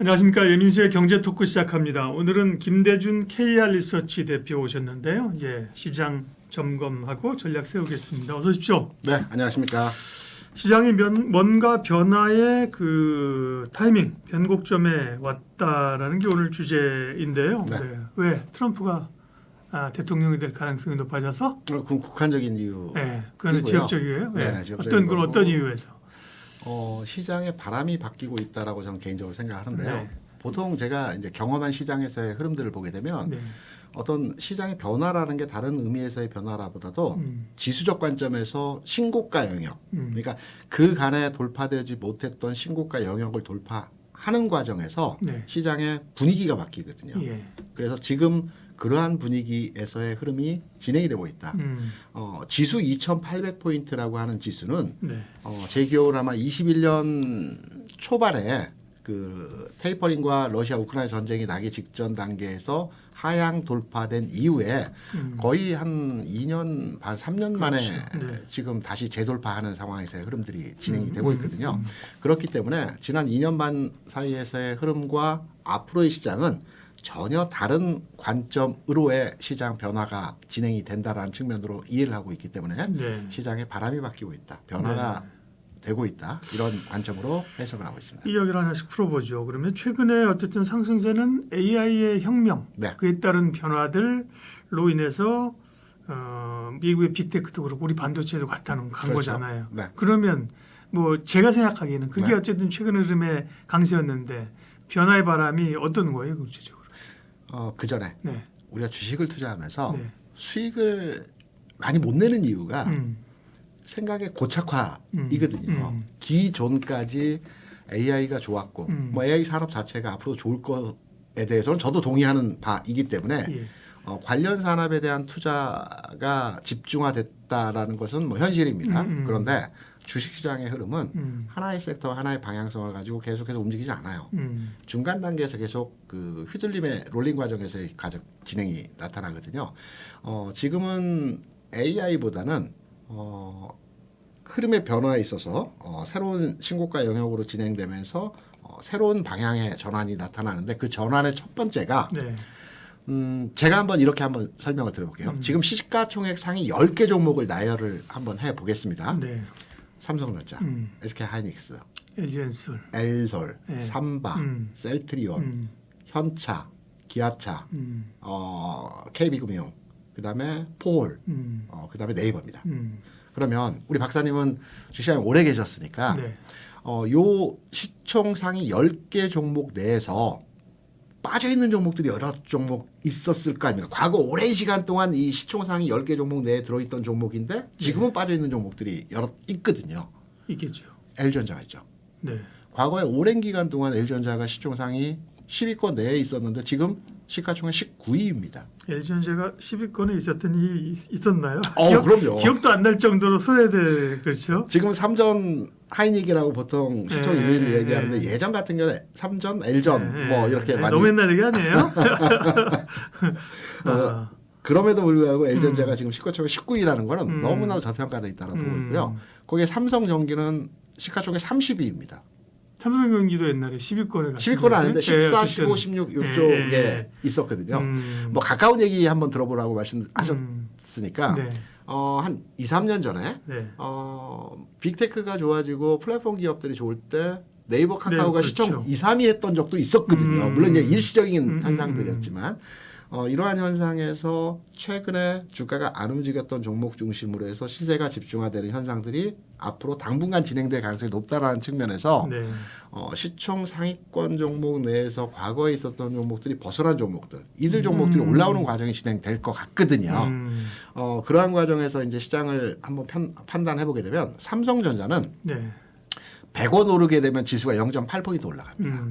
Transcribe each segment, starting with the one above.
안녕하십니까. 예민수의 경제 토크 시작합니다. 오늘은 김대준 KR 리서치 대표 오셨는데요. 이제 시장 점검하고 전략 세우겠습니다. 어서 오십시오. 네, 안녕하십니까. 시장이 뭔가 변화의 그 타이밍, 변곡점에 왔다라는 게 오늘 주제인데요. 네. 네. 왜 트럼프가 대통령이 될 가능성이 높아져서? 그건 국한적인 이유. 네, 그건 이고요. 지역적이에요. 네. 네, 지역적인 거고. 어떤 이유에서? 시장의 바람이 바뀌고 있다라고 저는 개인적으로 생각하는데요. 네. 보통 제가 이제 경험한 시장에서의 흐름들을 보게 되면 네. 어떤 시장의 변화라는 게 다른 의미에서의 변화라보다도 지수적 관점에서 신고가 영역, 그러니까 그간에 돌파되지 못했던 신고가 영역을 돌파하는 과정에서 네. 시장의 분위기가 바뀌거든요. 예. 그래서 지금 그러한 분위기에서의 흐름이 진행이 되고 있다. 지수 2,800포인트라고 하는 지수는 네. 제 기억으로 아마 21년 초반에 그 테이퍼링과 러시아 우크라이나 전쟁이 나기 직전 단계에서 하향 돌파된 이후에 거의 한 2년 반 3년 만에 네. 지금 다시 재돌파하는 상황에서의 흐름들이 진행이 되고 있거든요. 그렇기 때문에 지난 2년 반 사이에서의 흐름과 앞으로의 시장은 전혀 다른 관점으로의 시장 변화가 진행이 된다라는 측면으로 이해를 하고 있기 때문에 네. 시장에 바람이 바뀌고 있다. 변화가 되고 있다. 이런 관점으로 해석을 하고 있습니다. 이야기를 하나씩 풀어보죠. 그러면 최근에 어쨌든 상승세는 AI의 혁명, 네. 그에 따른 변화들로 인해서 미국의 빅테크도 그렇고 우리 반도체도 같다는 간 그렇죠. 거잖아요. 네. 그러면 뭐 제가 생각하기에는 그게 네. 어쨌든 최근 흐름의 강세였는데 변화의 바람이 어떤 거예요, 구체적으로? 그 전에 네. 우리가 주식을 투자하면서 네. 수익을 많이 못 내는 이유가 음. 생각의 고착화이거든요. 기존까지 AI가 좋았고 뭐 AI 산업 자체가 앞으로 좋을 것에 대해서는 저도 동의하는 바이기 때문에 예. 관련 산업에 대한 투자가 집중화됐다라는 것은 뭐 현실입니다. 그런데 주식시장의 흐름은 하나의 섹터, 하나의 방향성을 가지고 계속해서 움직이지 않아요. 중간 단계에서 계속 그 휘둘림의 롤링 과정에서의 진행이 나타나거든요. 지금은 AI보다는 흐름의 변화에 있어서 새로운 신고가 영역으로 진행되면서 새로운 방향의 전환이 나타나는데 그 전환의 첫 번째가 네. 제가 한번 설명을 드려볼게요. 지금 시가총액 상위 10개 종목을 나열을 한번 해보겠습니다. 네. 삼성전자, SK하이닉스, LG엔솔, 엘솔, 네. 삼바, 셀트리온, 현차, 기아차, KB금융, 그다음에 포홀, 그다음에 네이버입니다. 그러면 우리 박사님은 주식시장에 오래 계셨으니까 네. 요 시총 상위 10개 종목 내에서 빠져있는 종목들이 여러 종목 있었을 거 아닙니까? 과거 오랜 시간 동안 이 시총 상위 10개 종목 내에 들어있던 종목인데 지금은 빠져있는 종목들이 여러 있거든요. 있겠죠. L전자가 있죠. 네. 과거에 오랜 기간 동안 L전자가 시총 상위 10위권 내에 있었는데 지금 시가총액 19위입니다. LG전자가 10위권에 있었던 일이 있었나요? 그럼요. 기억도 안 날 정도로 소외돼. 그렇죠? 지금 삼전 하이닉이라고 보통 시총 1위를 얘기하는데 예전 같은 경우에 삼전, L전 뭐 이렇게 많이 너무 옛날 얘기 아니에요? 그럼에도 불구하고 L전자가 지금 시가총액 19위라는 거는 너무나도 저평가되어 있다고 보고 있고요. 거기에 삼성전기는 시가총액 30위입니다. 삼성전기도 옛날에 10위권에 10위권은 아닌데 14, 어쨌든. 15, 16 이쪽에 있었거든요. 뭐 가까운 얘기 한번 들어보라고 말씀하셨으니까 네. 한 2, 3년 전에 네. 빅테크가 좋아지고 플랫폼 기업들이 좋을 때 네이버 카카오가 네, 그렇죠. 시총 2, 3위 했던 적도 있었거든요. 물론 이제 일시적인 현상들이었지만 이러한 현상에서 최근에 주가가 안 움직였던 종목 중심으로 해서 시세가 집중화되는 현상들이 앞으로 당분간 진행될 가능성이 높다라는 측면에서 네. 시총 상위권 종목 내에서 과거에 있었던 종목들이 벗어난 종목들 이들 종목들이 올라오는 과정이 진행될 것 같거든요. 그러한 과정에서 이제 시장을 한번 판단해 보게 되면 삼성전자는 네. 100원 오르게 되면 지수가 0.8포인트 올라갑니다.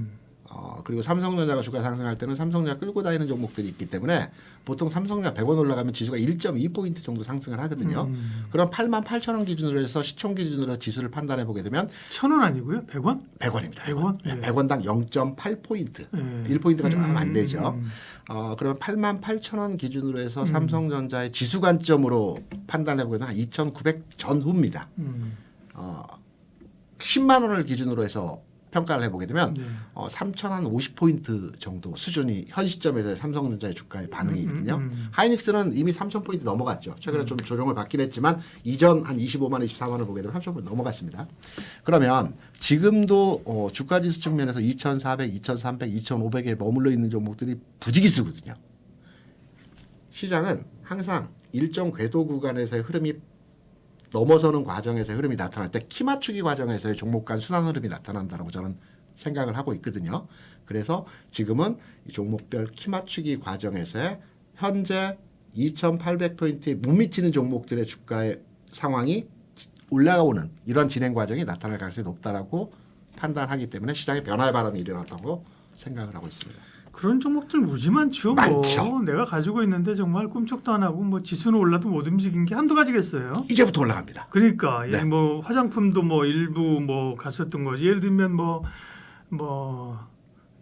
그리고 삼성전자가 주가 상승할 때는 삼성전자 끌고 다니는 종목들이 있기 때문에 보통 삼성전자 100원 올라가면 지수가 1.2포인트 정도 상승을 하거든요. 그럼 88,000원 기준으로 해서 시총 기준으로 지수를 판단해 보게 되면 1,000원 아니고요? 100원? 100원입니다. 100원? 네, 네. 100원당 0.8포인트. 네. 1포인트가 좀 하면 안 되죠. 그러면 88,000원 기준으로 해서 삼성전자의 지수 관점으로 판단해 보게 되면 2,900 전후입니다. 10만 원을 기준으로 해서 평가를 해보게 되면 네. 3,050포인트 정도 수준이 현 시점에서의 삼성전자의 주가의 반응이거든요. 하이닉스는 이미 3,000포인트 넘어갔죠. 최근에 좀 조정을 받긴 했지만 이전 한 25만 원, 24만 원을 보게 되면 3,000포인트 넘어갔습니다. 그러면 지금도 주가 지수 측면에서 2,400, 2,300, 2,500에 머물러 있는 종목들이 부지기수거든요. 시장은 항상 일정 궤도 구간에서의 흐름이 넘어서는 과정에서의 흐름이 나타날 때 키 맞추기 과정에서의 종목 간 순환 흐름이 나타난다고 저는 생각을 하고 있거든요. 그래서 지금은 이 종목별 키 맞추기 과정에서의 현재 2,800포인트에 못 미치는 종목들의 주가의 상황이 올라오는 이런 진행 과정이 나타날 가능성이 높다라고 판단하기 때문에 시장에 변화의 바람이 일어났다고 생각을 하고 있습니다. 그런 종목들 무지 많죠. 많죠. 뭐 내가 가지고 있는데 정말 꿈쩍도 안 하고 뭐 지수는 올라도 못 움직인 게 한두 가지겠어요. 이제부터 올라갑니다. 그러니까 네. 뭐 화장품도 뭐 일부 뭐 갔었던 거지. 예를 들면 뭐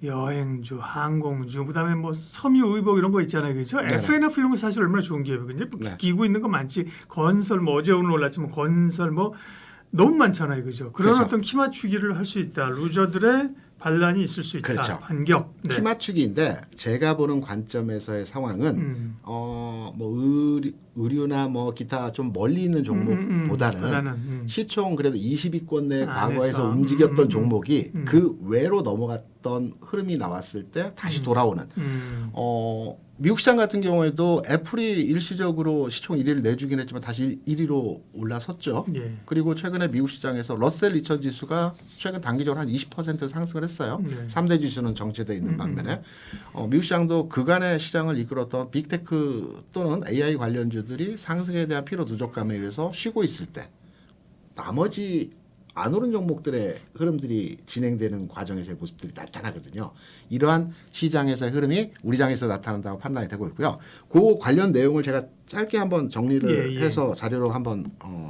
여행주, 항공주, 그다음에 뭐 섬유의복 이런 거 있잖아요, 그렇죠? 네네. F&F 이런 거 사실 얼마나 좋은 기업이거든요. 네. 기고 있는 거 많지. 건설 뭐 어제 오늘 올랐지만 건설 뭐 너무 많잖아요, 그죠? 그런 그렇죠. 어떤 키 맞추기를 할 수 있다. 루저들의 반란이 있을 수 있다. 그렇죠. 반격. 네. 키 맞추기인데 제가 보는 관점에서의 상황은 뭐 의류나 뭐 기타 좀 멀리 있는 종목보다는 시총 그래도 20위권 내 과거에서 움직였던 종목이 그 외로 넘어갔던 흐름이 나왔을 때 다시 돌아오는 미국 시장 같은 경우에도 애플이 일시적으로 시총 1위를 내주긴 했지만 다시 1위로 올라섰죠. 예. 그리고 최근에 미국 시장에서 러셀 2000 지수가 최근 단기적으로 한 20% 상승을 했어요. 네. 3대 지수는 정체되어 있는 반면에 미국 시장도 그간의 시장을 이끌었던 빅테크 또는 AI 관련주들이 상승에 대한 피로 누적감에 의해서 쉬고 있을 때 나머지 안 오른 종목들의 흐름들이 진행되는 과정에서의 모습들이 나타나거든요. 이러한 시장에서의 흐름이 우리 장에서 나타난다고 판단이 되고 있고요. 그 관련 내용을 제가 짧게 한번 정리를 해서 자료로 한번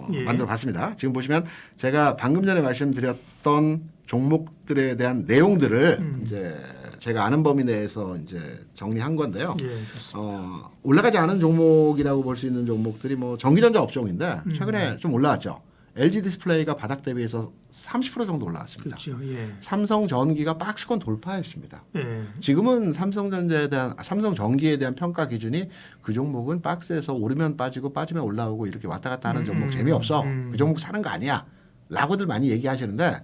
만들어봤습니다. 지금 보시면 제가 방금 전에 말씀드렸던 종목들에 대한 내용들을 이제 제가 아는 범위 내에서 이제 정리한 건데요. 예, 좋습니다. 올라가지 않은 종목이라고 볼 수 있는 종목들이 뭐 전기전자 업종인데 최근에 좀 올라왔죠. LG 디스플레이가 바닥 대비해서 30% 정도 올라왔습니다. 그렇죠. 예. 삼성전기가 박스권 돌파했습니다. 예. 지금은 삼성전기에 대한 평가 기준이 그 종목은 박스에서 오르면 빠지고 빠지면 올라오고 이렇게 왔다 갔다 하는 종목 재미없어. 그 종목 사는 거 아니야. 라고들 많이 얘기하시는데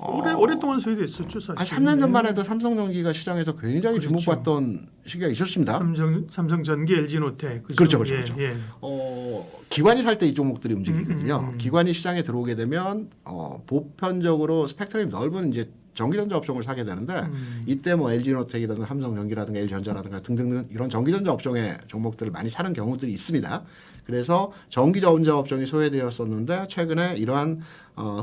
오랫동안 소외됐었죠, 사실. 한 3년 전만 해도 삼성전기가 시장에서 굉장히 그렇죠. 주목받던 시기가 있었습니다. 삼성전기, LG노텍. 그렇죠. 예. 기관이 살 때 이 종목들이 움직이거든요. 기관이 시장에 들어오게 되면 보편적으로 스펙트럼이 넓은 이제 전기전자 업종을 사게 되는데 이때 뭐 LG노텍이라든가 삼성전기라든가 LG전자라든가 등등 이런 전기전자 업종의 종목들을 많이 사는 경우들이 있습니다. 그래서 전기전자 업종이 소외되었었는데 최근에 이러한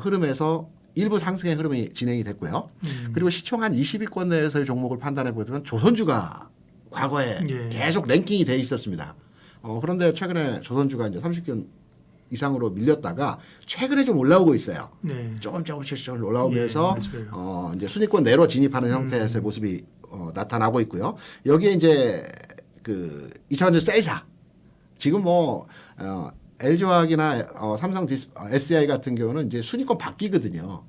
흐름에서 일부 상승의 흐름이 진행이 됐고요. 그리고 시총 한 20위권 내에서의 종목을 판단해 보면 조선주가 과거에 계속 랭킹이 돼 있었습니다. 그런데 최근에 조선주가 이제 30권 이상으로 밀렸다가 최근에 좀 올라오고 있어요. 네. 조금씩 올라오면서 이제 순위권 내로 진입하는 형태에서의 모습이 나타나고 있고요. 여기에 이제 그 2차원적 셀사 지금 뭐 LG화학이나 삼성 SDI 같은 경우는 이제 순위권 바뀌거든요.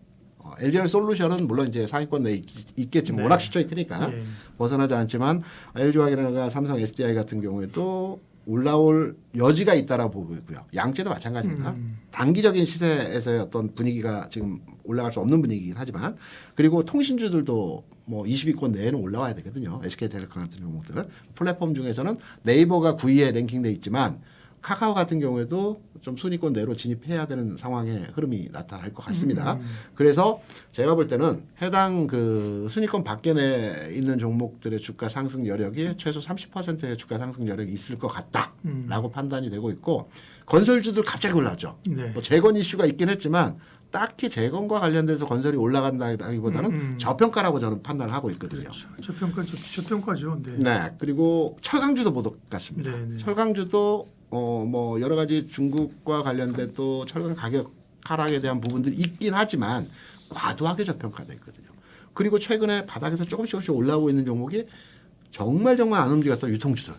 LG 솔루션은 물론 이제 상위권 내에 있겠지만 워낙 시총이 크니까 벗어나지 않지만 LG화학이나 삼성 SDI 같은 경우에도 올라올 여지가 있다라고 보고 있고요. 양재도 마찬가지입니다. 단기적인 시세에서의 어떤 분위기가 지금 올라갈 수 없는 분위기긴 하지만 그리고 통신주들도 뭐 20위권 내에는 올라와야 되거든요. SK텔레콤 같은 종목들. 플랫폼 중에서는 네이버가 9위에 랭킹돼 있지만 카카오 같은 경우에도 좀 순위권 내로 진입해야 되는 상황의 흐름이 나타날 것 같습니다. 그래서 제가 볼 때는 해당 그 순위권 밖에 내 있는 종목들의 주가 상승 여력이 최소 30%의 주가 상승 여력이 있을 것 같다라고 판단이 되고 있고 건설주들 갑자기 올랐죠. 네. 뭐 재건 이슈가 있긴 했지만 딱히 재건과 관련돼서 건설이 올라간다기보다는 저평가라고 저는 판단을 하고 있거든요. 그렇죠. 저평가죠. 네. 네. 그리고 철강주도 보도 같습니다. 네. 철강주도 뭐 여러 가지 중국과 관련된 또 철강 가격 하락에 대한 부분들이 있긴 하지만 과도하게 저평가돼 있거든요. 그리고 최근에 바닥에서 조금씩 올라오고 있는 종목이 정말 안 움직였던 유통주들,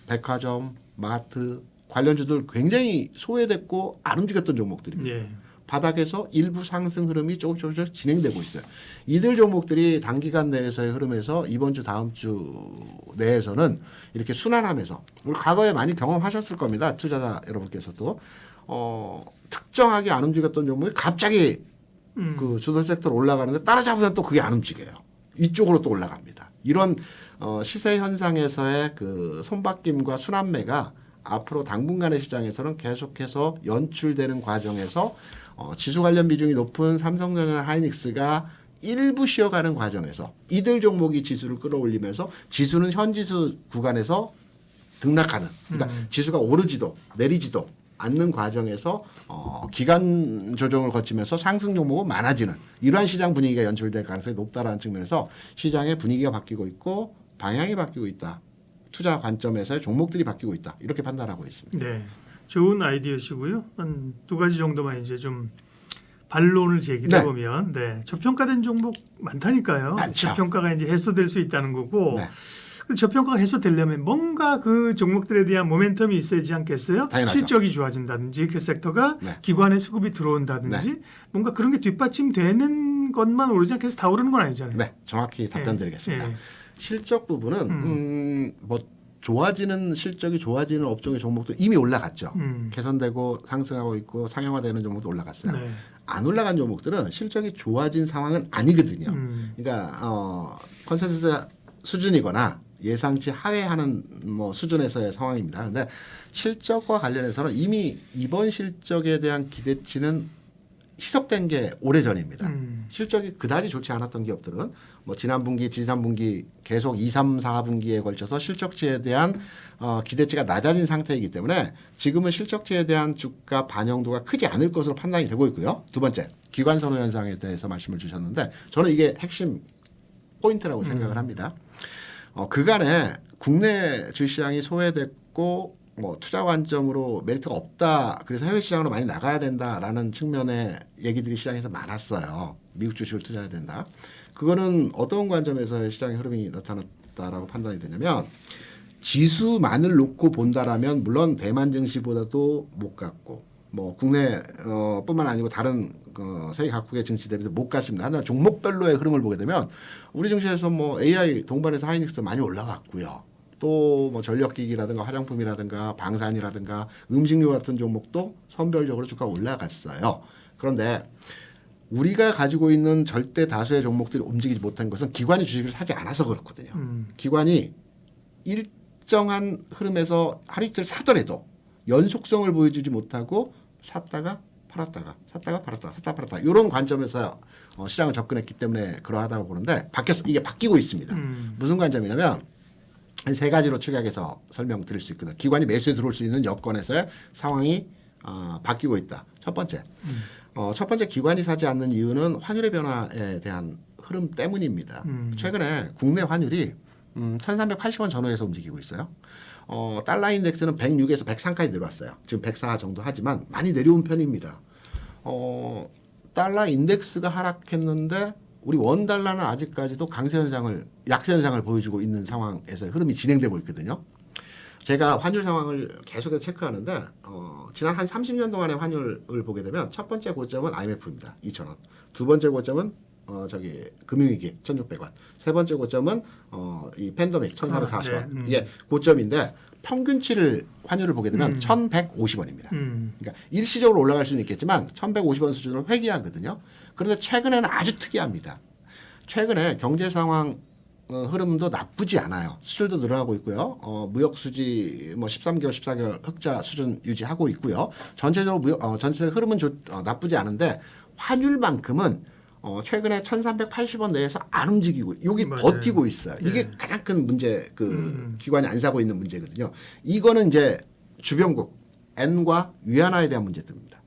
백화점, 마트 관련주들 굉장히 소외됐고 안 움직였던 종목들입니다. 바닥에서 일부 상승 흐름이 조금씩 진행되고 있어요. 이들 종목들이 단기간 내에서의 흐름에서 이번 주 다음 주 내에서는 이렇게 순환하면서 우리 과거에 많이 경험하셨을 겁니다. 투자자 여러분께서도 특정하게 안 움직였던 종목이 갑자기 그 주도 섹터로 올라가는데 따라잡으면 또 그게 안 움직여요. 이쪽으로 또 올라갑니다. 이런 시세 현상에서의 그 손바뀜과 순환매가 앞으로 당분간의 시장에서는 계속해서 연출되는 과정에서 지수 관련 비중이 높은 삼성전자 하이닉스가 일부 쉬어가는 과정에서 이들 종목이 지수를 끌어올리면서 지수는 현지수 구간에서 등락하는, 그러니까 지수가 오르지도 내리지도 않는 과정에서 기간 조정을 거치면서 상승 종목은 많아지는 이러한 시장 분위기가 연출될 가능성이 높다라는 측면에서 시장의 분위기가 바뀌고 있고 방향이 바뀌고 있다. 투자 관점에서의 종목들이 바뀌고 있다. 이렇게 판단하고 있습니다. 네, 좋은 아이디어시고요. 한 두 가지 정도만 이제 좀 반론을 제기해 보면, 네, 저평가된 종목 많다니까요. 많죠. 저평가가 이제 해소될 수 있다는 거고. 네. 그 저평가가 해소되려면 뭔가 그 종목들에 대한 모멘텀이 있어야지 않겠어요? 당연하죠. 실적이 좋아진다든지 그 섹터가 네. 기관의 수급이 들어온다든지 뭔가 그런 게 뒷받침되는 것만 오르지 않겠어 다 오르는 건 아니잖아요. 네, 정확히 답변드리겠습니다. 예. 실적 부분은 뭐 좋아지는 실적이 좋아지는 업종의 종목도 이미 올라갔죠. 개선되고 상승하고 있고 상향화되는 종목도 올라갔어요. 네. 안 올라간 종목들은 실적이 좋아진 상황은 아니거든요. 그러니까 컨센서스 수준이거나 예상치 하회하는 뭐 수준에서의 상황입니다. 그런데 실적과 관련해서는 이미 이번 실적에 대한 기대치는 희석된 게 오래전입니다. 실적이 그다지 좋지 않았던 기업들은 뭐 지난 분기 계속 2, 3, 4분기에 걸쳐서 실적치에 대한 기대치가 낮아진 상태이기 때문에 지금은 실적치에 대한 주가 반영도가 크지 않을 것으로 판단이 되고 있고요. 두 번째, 기관 선호 현상에 대해서 말씀을 주셨는데 저는 이게 핵심 포인트라고 생각을 합니다. 그간에 국내 주시장이 소외됐고 뭐 투자 관점으로 메리트가 없다. 그래서 해외 시장으로 많이 나가야 된다라는 측면의 얘기들이 시장에서 많았어요. 미국 주식을 투자해야 된다. 그거는 어떤 관점에서 시장의 흐름이 나타났다라고 판단이 되냐면 지수만을 놓고 본다라면 물론 대만 증시보다도 못 갔고 뭐 국내 뿐만 아니고 다른 세계 각국의 증시 대비해서 못 갔습니다. 하지만 종목별로의 흐름을 보게 되면 우리 증시에서 뭐 AI 동반해서 하이닉스 많이 올라갔고요. 또 뭐 전력기기라든가 화장품이라든가 방산이라든가 음식료 같은 종목도 선별적으로 주가 올라갔어요. 그런데 우리가 가지고 있는 절대 다수의 종목들이 움직이지 못한 것은 기관이 주식을 사지 않아서 그렇거든요. 기관이 일정한 흐름에서 하루 이틀 사더라도 연속성을 보여주지 못하고 샀다가 팔았다가 샀다가 팔았다가 샀다가 팔았다가 이런 관점에서 시장을 접근했기 때문에 그러하다고 보는데 이게 바뀌고 있습니다. 무슨 관점이냐면 한 세 가지로 축약해서 설명드릴 수 있거든요. 기관이 매수에 들어올 수 있는 여건에서의 상황이 바뀌고 있다. 첫 번째, 기관이 사지 않는 이유는 환율의 변화에 대한 흐름 때문입니다. 최근에 국내 환율이 1380원 전후에서 움직이고 있어요. 달러 인덱스는 106에서 103까지 내려왔어요. 지금 104 정도 하지만 많이 내려온 편입니다. 달러 인덱스가 하락했는데 우리 원 달러는 아직까지도 약세 현상을 보여주고 있는 상황에서 흐름이 진행되고 있거든요. 제가 환율 상황을 계속해서 체크하는데 지난 한 30년 동안의 환율을 보게 되면 첫 번째 고점은 IMF입니다. 2,000원. 두 번째 고점은 금융위기 1,600원. 세 번째 고점은 이 팬데믹 1,440원. 네. 이게 고점인데 평균치를 환율을 보게 되면 1,150원입니다. 그러니까 일시적으로 올라갈 수는 있겠지만 1,150원 수준을 회귀하거든요. 그런데 최근에는 아주 특이합니다. 최근에 경제 상황 흐름도 나쁘지 않아요. 수출도 늘어나고 있고요. 무역 수지 뭐 13개월, 14개월 흑자 수준 유지하고 있고요. 전체적으로 전체 흐름은 나쁘지 않은데 환율만큼은 최근에 1,380원 내에서 안 움직이고 여기 맞아요. 버티고 있어요. 이게 가장 큰 문제, 기관이 안 사고 있는 문제거든요. 이거는 이제 주변국 엔과 위안화에 대한 문제들입니다.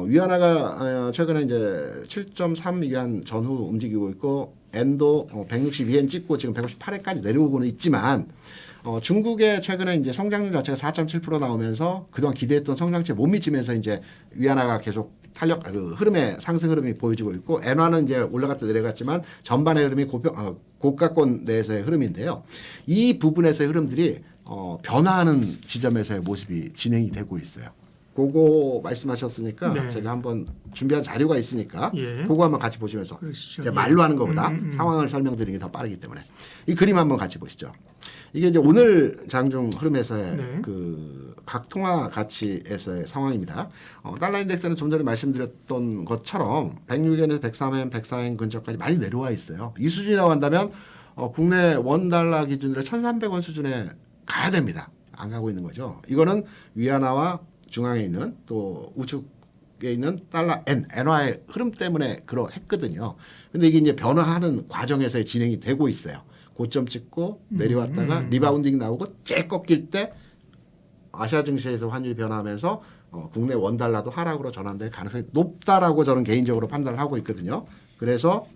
위안화가 최근에 이제 7.3 위안 전후 움직이고 있고 엔도 162엔 찍고 지금 158엔까지 내려오고는 있지만 중국의 최근에 이제 성장률 자체가 4.7% 나오면서 그동안 기대했던 성장치에 못 미치면서 이제 위안화가 계속 흐름의 상승 흐름이 보여지고 있고 엔화는 이제 올라갔다 내려갔지만 전반의 흐름이 고가권 내에서의 흐름인데요. 이 부분에서의 흐름들이 변화하는 지점에서의 모습이 진행이 되고 있어요. 그거 말씀하셨으니까 네. 제가 한번 준비한 자료가 있으니까 예. 그거 한번 같이 보시면서 그러시죠. 제가 예. 말로 하는 것보다 상황을 설명드리는 게 더 빠르기 때문에 이 그림 한번 같이 보시죠. 이게 이제 오늘 장중 흐름에서의 네. 그 각 통화 가치에서의 상황입니다. 달러 인덱스는 좀 전에 말씀드렸던 것처럼 106엔에서 103엔, 104엔 근처까지 많이 내려와 있어요. 이 수준이라고 한다면 국내 원 달러 기준으로 1,300원 수준에 가야 됩니다. 안 가고 있는 거죠. 이거는 위안화와 중앙에 있는 또 우측에 있는 달러 엔화의 흐름 때문에 그러했거든요. 근데 이게 이제 변화하는 과정에서 진행이 되고 있어요. 고점 찍고 내려왔다가 리바운딩 나오고 째 꺾일 때 아시아 증시에서 환율이 변화하면서 국내 원 달러도 하락으로 전환될 가능성이 높다라고 저는 개인적으로 판단을 하고 있거든요. 그래서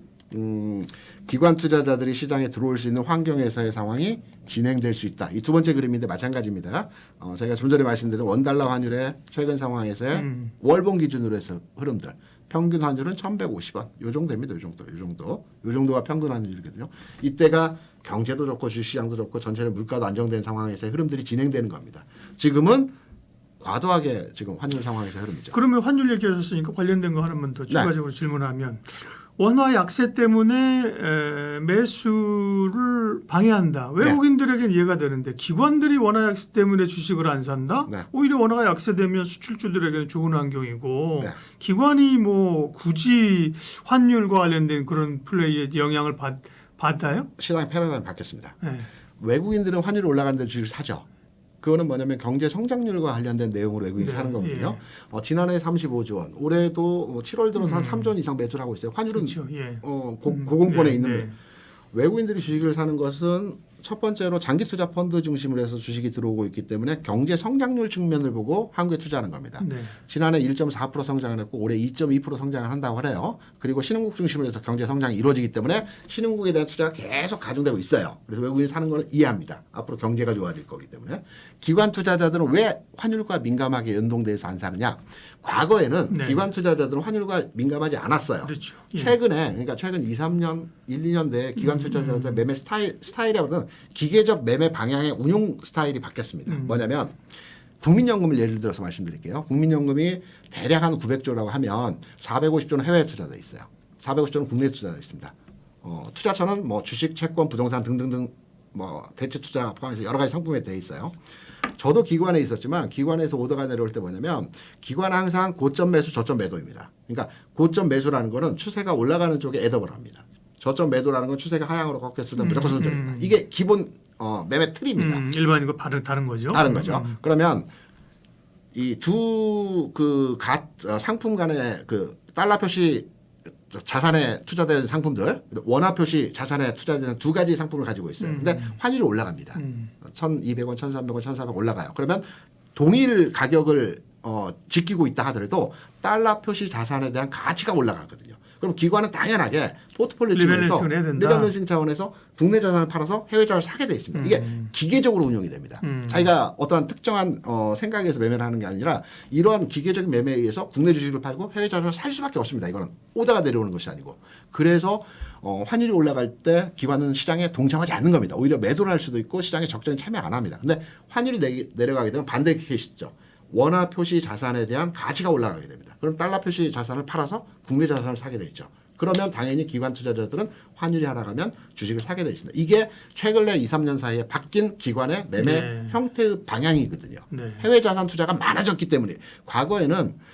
기관 투자자들이 시장에 들어올 수 있는 환경에서의 상황이 진행될 수 있다. 이 두 번째 그림인데 마찬가지입니다. 제가 좀 전에 말씀드린 원달러 환율의 최근 상황에서의 월봉 기준으로 해서 흐름들. 평균 환율은 1,150원. 요 정도입니다. 요 정도가 평균 환율이거든요. 이때가 경제도 좋고 주시장도 좋고 전체적 물가도 안정된 상황에서의 흐름들이 진행되는 겁니다. 지금은 과도하게 지금 환율 상황에서 흐름이죠. 그러면 환율 얘기하셨으니까 관련된 거 하나만 더 추가적으로 질문하면 원화 약세 때문에 매수를 방해한다. 외국인들에게는 이해가 되는데 기관들이 원화 약세 때문에 주식을 안 산다? 네. 오히려 원화가 약세되면 수출주들에게는 좋은 환경이고 네. 기관이 뭐 굳이 환율과 관련된 그런 플레이에 영향을 받아요? 시장의 패러다임이 바뀌었습니다. 네. 외국인들은 환율이 올라가는데 주식을 사죠. 그거는 뭐냐면 경제 성장률과 관련된 내용으로 외국인이 사는 거거든요. 지난해 35조 원, 올해도 7월 들어서 한 3조 원 이상 매수를 하고 있어요. 환율은 그렇죠. 예. 고공권에 있는 외국인들이 주식을 사는 것은 첫 번째로 장기 투자 펀드 중심으로 해서 주식이 들어오고 있기 때문에 경제 성장률 측면을 보고 한국에 투자하는 겁니다. 네. 지난해 1.4% 성장을 했고 올해 2.2% 성장을 한다고 그래요. 그리고 신흥국 중심으로 해서 경제 성장이 이루어지기 때문에 신흥국에 대한 투자가 계속 가중되고 있어요. 그래서 외국인이 사는 거는 이해합니다. 앞으로 경제가 좋아질 거기 때문에. 기관 투자자들은 왜 환율과 민감하게 연동돼서 안 사느냐? 과거에는 네. 기관 투자자들은 환율과 민감하지 않았어요. 그렇죠. 예. 최근에 그러니까 최근 2, 3년, 1, 2년 내에 기관 투자자들 매매 스타일이라고는 기계적 매매 방향의 운용 스타일이 바뀌었습니다. 뭐냐면 국민연금을 예를 들어서 말씀드릴게요. 국민연금이 대략 한 900조라고 하면 450조는 해외 투자돼 있어요. 450조는 국내 투자돼 있습니다. 투자처는 뭐 주식, 채권, 부동산 등등등 뭐 대체 투자 포함해서 여러 가지 상품에 돼 있어요. 저도 기관에 있었지만 기관에서 오더가 내려올 때 뭐냐면 기관은 항상 고점 매수, 저점 매도입니다. 그러니까 고점 매수라는 거는 추세가 올라가는 쪽에 애덤을 합니다. 저점 매도라는 건 추세가 하향으로 꺾였을 때 무조건 손절입니다. 이게 기본 매매 틀입니다. 일반인과 다른 거죠. 다른 거죠. 그러면 이 두 그 상품 간의 그 달러 표시 자산에 투자된 상품들, 원화 표시 자산에 투자된 두 가지 상품을 가지고 있어요. 근데 환율이 올라갑니다. 1,200원, 1,300원, 1,400원 올라가요. 그러면 동일 가격을 지키고 있다 하더라도 달러 표시 자산에 대한 가치가 올라가거든요. 그럼 기관은 당연하게 포트폴리오 측에서 리밸런싱 차원에서 국내 자산을 팔아서 해외 자산을 사게 돼 있습니다. 이게 기계적으로 운용이 됩니다. 자기가 어떠한 특정한 생각에서 매매를 하는 게 아니라 이러한 기계적인 매매에 의해서 국내 주식을 팔고 해외 자산을 살 수밖에 없습니다. 이거는 오다가 내려오는 것이 아니고. 그래서 환율이 올라갈 때 기관은 시장에 동참하지 않는 겁니다. 오히려 매도를 할 수도 있고 시장에 적절히 참여 안 합니다. 근데 환율이 내려가게 되면 반대 케이스죠. 원화 표시 자산에 대한 가치가 올라가게 됩니다. 그럼 달러 표시 자산을 팔아서 국내 자산을 사게 돼 있죠. 그러면 당연히 기관 투자자들은 환율이 하락하면 주식을 사게 돼 있습니다. 이게 최근에 2, 3년 사이에 바뀐 기관의 매매 형태의 방향이거든요. 해외 자산 투자가 많아졌기 때문에 과거에는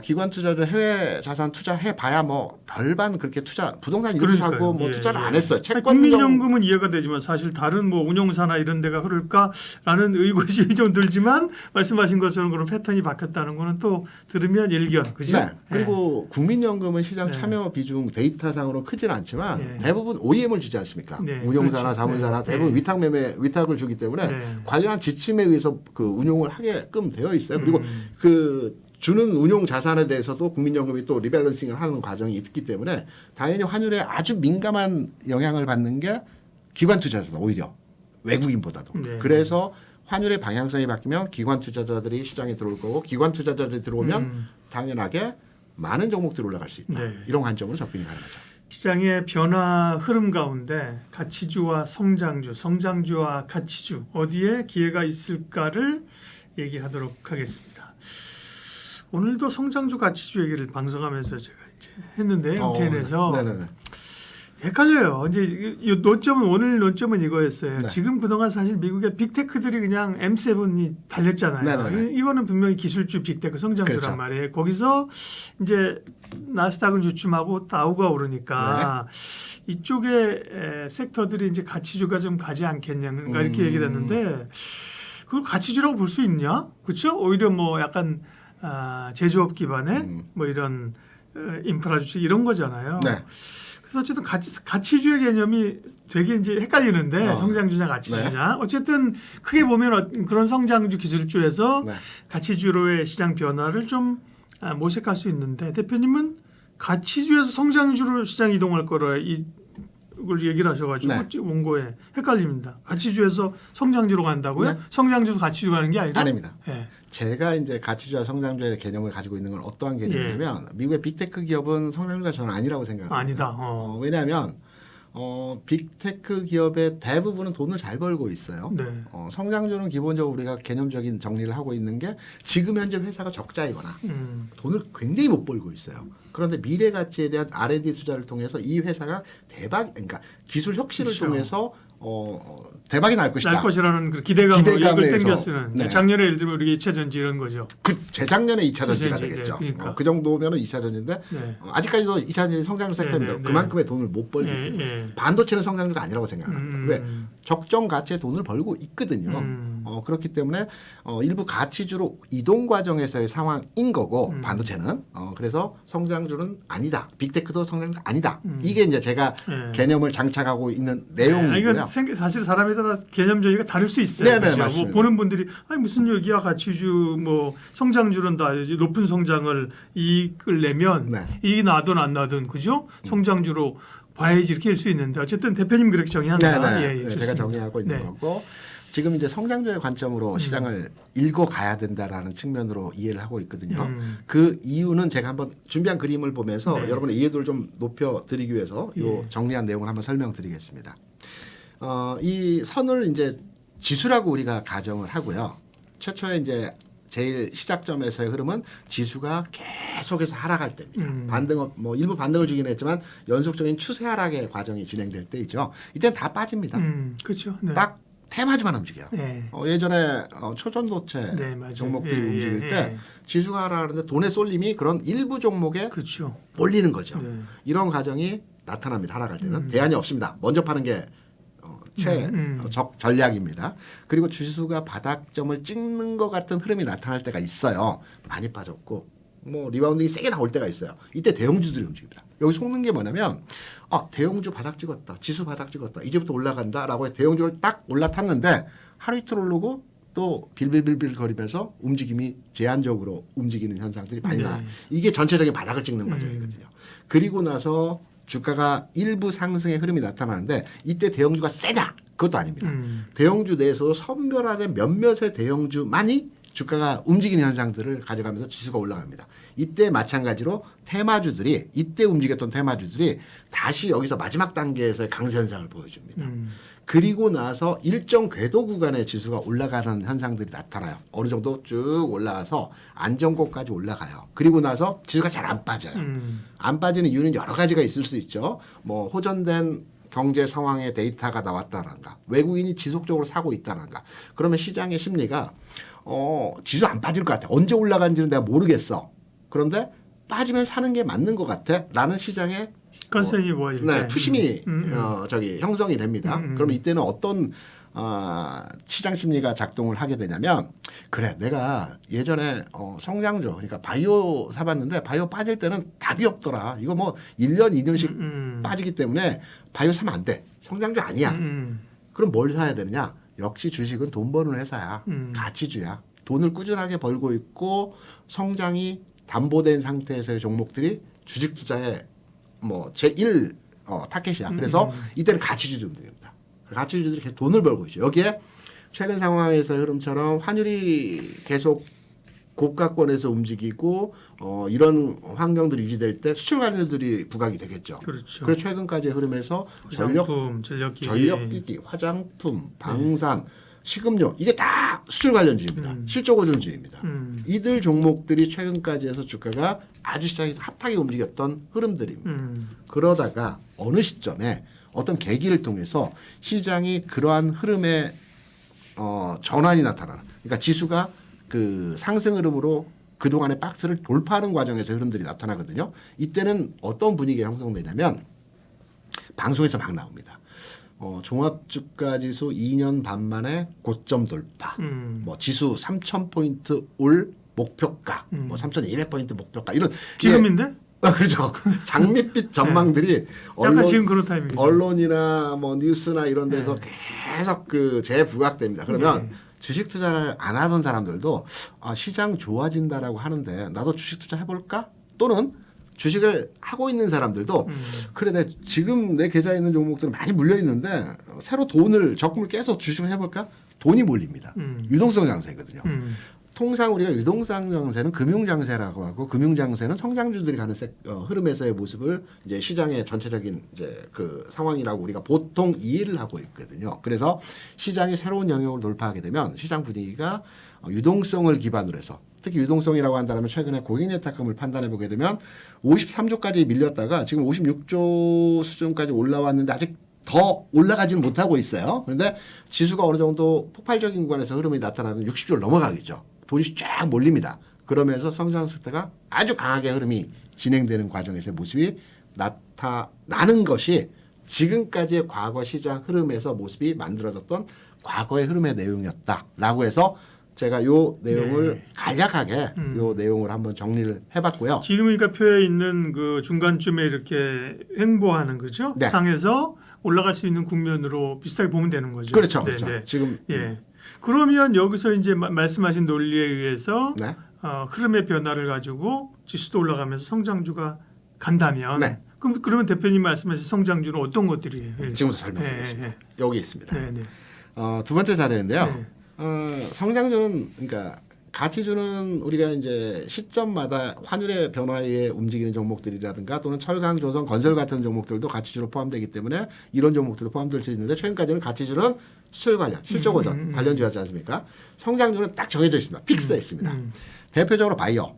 기관 투자를 해외 자산 투자해 봐야 뭐 별반 그렇게 부동산 이런 사고 뭐 투자를 안 했어요. 국민연금은 이해가 되지만 사실 다른 뭐 운용사나 이런 데가 흐를까라는 의구심이 좀 들지만 말씀하신 것처럼 그런 패턴이 바뀌었다는 거는 또 들으면 일견 그죠? 네. 그리고 국민연금은 시장 참여 비중 데이터상으로는 크진 않지만 대부분 OEM을 주지 않습니까? 운용사나 자문사나 대부분 위탁을 주기 때문에 관련한 지침에 의해서 그 운용을 하게끔 되어 있어요. 그리고 그 주는 운용 자산에 대해서도 국민연금이 또 리밸런싱을 하는 과정이 있기 때문에 당연히 환율에 아주 민감한 영향을 받는 게 기관 투자자다. 오히려 외국인보다도. 그래서 환율의 방향성이 바뀌면 기관 투자자들이 시장에 들어올 거고 기관 투자자들이 들어오면 당연하게 많은 종목들이 올라갈 수 있다. 이런 관점으로 접근이 가능하죠. 시장의 변화 흐름 가운데 가치주와 성장주, 성장주와 가치주 어디에 기회가 있을까를 얘기하도록 하겠습니다. 오늘도 성장주 가치주 얘기를 방송하면서 제가 이제 했는데 MTN에서 네네네. 헷갈려요. 이제 이 논점은 오늘 논점은 이거였어요. 네. 지금 그동안 사실 미국의 빅테크들이 그냥 M7이 달렸잖아요. 네네네. 이거는 분명히 기술주 빅테크 성장주란 그렇죠. 말이에요. 거기서 이제 나스닥은 주춤하고 다우가 오르니까 이쪽에 섹터들이 이제 가치주가 좀 가지 않겠냐 이렇게 얘기를 했는데 그걸 가치주라고 볼 수 있냐? 그렇죠? 오히려 뭐 약간 제조업 기반의 뭐 이런 인프라 주식 이런 거잖아요. 네. 그래서 어쨌든 가치주의 개념이 되게 이제 헷갈리는데 성장주냐 가치주냐. 네. 어쨌든 크게 보면 그런 성장주 기술주에서 네. 가치주로의 시장 변화를 좀 모색할 수 있는데 대표님은 가치주에서 성장주로 시장 이동할 거라 이걸 얘기를 하셔가지고 네. 원고에 헷갈립니다. 가치주에서 성장주로 간다고요? 네. 성장주에서 가치주 가는 게 아니라? 아닙니다. 네. 제가 이제 가치주와 성장주의 개념을 가지고 있는 건 어떠한 개념이냐면 미국의 빅테크 기업은 성장주가 저는 아니라고 생각합니다. 아니다. 왜냐하면 빅테크 기업의 대부분은 돈을 잘 벌고 있어요. 네. 성장주는 기본적으로 우리가 개념적인 정리를 하고 있는 게 지금 현재 회사가 적자이거나 돈을 굉장히 못 벌고 있어요. 그런데 미래 가치에 대한 R&D 투자를 통해서 이 회사가 그러니까 기술 혁신을 그렇죠. 통해서 대박이 날 것이다. 날 것이라는 그 기대감으로 이걸 기대감에서, 땡겼으는 네. 작년에 예를 들면 우리가 2차 전지 이런 거죠. 그 재작년에 2차 전지가 전지, 되겠죠. 네, 그러니까. 그 정도면은 2차 전지인데 네. 아직까지도 2차 전지 성장주 섹터입니다. 네, 네, 그만큼의 돈을 못 벌기 네, 때문에 네. 반도체는 성장주가 아니라고 생각합니다. 왜? 적정 가치의 돈을 벌고 있거든요. 그렇기 때문에 일부 가치주로 이동 과정에서의 상황인 거고 반도체는 그래서 성장주는 아니다. 빅테크도 성장주 아니다. 이게 이제 제가 네. 개념을 장착하고 있는 내용이고요. 이건 사실 사람에 따라 개념 저희가 다를 수 있어요. 네네, 그렇죠? 맞습니다. 뭐 보는 분들이 아니 무슨 여기야 가치주 뭐 성장주는 다 높은 성장을 이익을 내면 네. 이익이 나든 안 나든 그죠? 성장주로 봐야지 이렇게 할 수 있는데 어쨌든 대표님 그렇게 정의한다. 네네. 예, 예, 네, 제가 좋습니다. 정리하고 있는 네. 거고 지금 이제 성장주의 관점으로 시장을 읽어가야 된다라는 측면으로 이해를 하고 있거든요. 그 이유는 제가 한번 준비한 그림을 보면서 네. 여러분의 이해도를 좀 높여드리기 위해서 이 예. 정리한 내용을 한번 설명드리겠습니다. 이 선을 이제 지수라고 우리가 가정을 하고요. 최초에 이제 제일 시작점에서의 흐름은 지수가 계속해서 하락할 때입니다. 반등, 뭐 일부 반등을 주긴 했지만 연속적인 추세 하락의 과정이 진행될 때이죠. 이때는 다 빠집니다. 그렇죠. 네. 딱 테마주만 움직여요. 네. 예전에 초전도체 네, 맞아요. 종목들이 예, 움직일 예, 때 예. 지수가 하락하는데 돈의 쏠림이 그런 일부 종목에 그렇죠. 몰리는 거죠. 네. 이런 과정이 나타납니다. 하락할 때는 대안이 없습니다. 먼저 파는 게 전략입니다. 그리고 지수가 바닥점을 찍는 것 같은 흐름이 나타날 때가 있어요. 많이 빠졌고 뭐 리바운딩이 세게 나올 때가 있어요. 이때 대형주들이 움직입니다. 여기 속는 게 뭐냐면 대형주 바닥 찍었다. 지수 바닥 찍었다. 이제부터 올라간다라고 해서 대형주를 딱 올라탔는데 하루 이틀 오르고 또 빌빌빌빌 거리면서 움직임이 제한적으로 움직이는 현상들이 많이 나요. 이게 전체적인 바닥을 찍는 과정이거든요. 그리고 나서 주가가 일부 상승의 흐름이 나타나는데 이때 대형주가 세다. 그것도 아닙니다. 대형주 내에서 선별화된 몇몇의 대형주만이 주가가 움직이는 현상들을 가져가면서 지수가 올라갑니다. 이때 마찬가지로 테마주들이 이때 움직였던 테마주들이 다시 여기서 마지막 단계에서의 강세 현상을 보여줍니다. 그리고 나서 일정 궤도 구간의 지수가 올라가는 현상들이 나타나요. 어느 정도 쭉 올라가서 안정고까지 올라가요. 그리고 나서 지수가 잘 안 빠져요. 안 빠지는 이유는 여러 가지가 있을 수 있죠. 뭐 호전된 경제 상황의 데이터가 나왔다든가 외국인이 지속적으로 사고 있다든가 그러면 시장의 심리가 지수 안 빠질 것 같아. 언제 올라간지는 내가 모르겠어. 그런데 빠지면 사는 게 맞는 것 같아. 라는 시장의 컨센이 뭐일 네, 때. 투심이 형성이 됩니다. 그러면 이때는 어떤 시장 심리가 작동을 하게 되냐면 그래 내가 예전에 성장주 그러니까 바이오 사봤는데 바이오 빠질 때는 답이 없더라. 이거 뭐 1년 2년씩 빠지기 때문에 바이오 사면 안 돼. 성장주 아니야. 그럼 뭘 사야 되느냐? 역시 주식은 돈 버는 회사야. 가치주야. 돈을 꾸준하게 벌고 있고 성장이 담보된 상태에서의 종목들이 주식 투자에 뭐 제1 타켓이야. 그래서 이때는 가치주들입니다. 가치주들이 계속 돈을 벌고 있죠. 여기에 최근 상황에서 흐름처럼 환율이 계속 고가권에서 움직이고 이런 환경들이 유지될 때 수출 관료들이 부각이 되겠죠. 그렇죠. 그래서 최근까지의 흐름에서 화장품, 전력기기, 화장품, 방산 식음료 이게 다 수출 관련주입니다. 실적 의존주입니다. 이들 종목들이 최근까지 해서 주가가 아주 시장에서 핫하게 움직였던 흐름들입니다. 그러다가 어느 시점에 어떤 계기를 통해서 시장이 그러한 흐름의 전환이 나타나는, 그러니까 지수가 그 상승 흐름으로 그동안의 박스를 돌파하는 과정에서 흐름들이 나타나거든요. 이때는 어떤 분위기가 형성되냐면 방송에서 막 나옵니다. 종합주가지수 2년 반 만에 고점 돌파, 뭐 지수 3,000포인트 올 목표가, 뭐 3,200포인트 목표가 이런 지금인데? 그렇죠. 장밋빛 전망들이 약간 지금 그런 타이밍이죠. 언론이나 뭐 뉴스나 이런 데서 계속 그 재부각됩니다. 그러면 주식 투자를 안 하던 사람들도 시장 좋아진다라고 하는데 나도 주식 투자 해볼까? 또는 주식을 하고 있는 사람들도 그래 지금 내 계좌에 있는 종목들은 많이 물려 있는데 새로 적금을 깨서 주식을 해볼까? 돈이 몰립니다. 유동성 장세거든요. 통상 우리가 유동성 장세는 금융 장세라고 하고, 금융 장세는 성장주들이 가는 흐름에서의 모습을 이제 시장의 전체적인 이제 그 상황이라고 우리가 보통 이해를 하고 있거든요. 그래서 시장이 새로운 영역을 돌파하게 되면 시장 분위기가 유동성을 기반으로 해서, 특히 유동성이라고 한다면 최근에 고객 예탁금을 판단해 보게 되면 53조까지 밀렸다가 지금 56조 수준까지 올라왔는데 아직 더 올라가지는 못하고 있어요. 그런데 지수가 어느 정도 폭발적인 구간에서 흐름이 나타나는 60조를 넘어가겠죠. 돈이 쫙 몰립니다. 그러면서 성장 섹터가 아주 강하게 흐름이 진행되는 과정에서의 모습이 나타나는 것이 지금까지의 과거 시장 흐름에서 모습이 만들어졌던 과거의 흐름의 내용이었다라고 해서 제가 요 내용을 간략하게 요 내용을 한번 정리를 해봤고요. 지금 그러니까 표에 있는 그 중간쯤에 이렇게 횡보하는 거죠. 네. 상에서 올라갈 수 있는 국면으로 비슷하게 보면 되는 거죠. 그렇죠. 네, 그렇죠. 네. 지금 그러면 여기서 이제 말씀하신 논리에 의해서 네. 흐름의 변화를 가지고 지수도 올라가면서 성장주가 간다면 네. 그러면 대표님 말씀하신 성장주는 어떤 것들이에요? 지금부터 설명드리겠습니다. 여기 있습니다. 네, 네. 두 번째 자료인데요. 네. 성장주는 그러니까 가치주는 우리가 이제 시점마다 환율의 변화에 움직이는 종목들이라든가 또는 철강, 조선, 건설 같은 종목들도 가치주로 포함되기 때문에 이런 종목들도 포함될 수 있는데 최근까지는 가치주는 수출 관련, 실적 원전 관련주였지 않습니까? 성장주는 딱 정해져 있습니다. 픽스되어 있습니다. 대표적으로 바이오,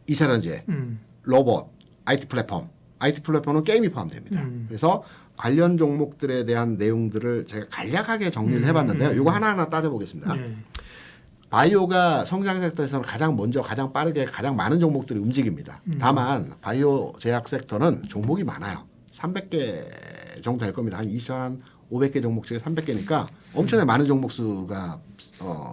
2차전지, 로봇, IT 플랫폼. IT 플랫폼은 게임이 포함됩니다. 그래서 관련 종목들에 대한 내용들을 제가 간략하게 정리를 해봤는데요. 이거 하나하나 따져보겠습니다. 바이오가 성장 섹터에서는 가장 먼저, 가장 빠르게, 가장 많은 종목들이 움직입니다. 다만 바이오 제약 섹터는 종목이 많아요. 300개 정도 될 겁니다. 한 2,500개 종목 중에 300개니까 엄청나게 많은 종목 수가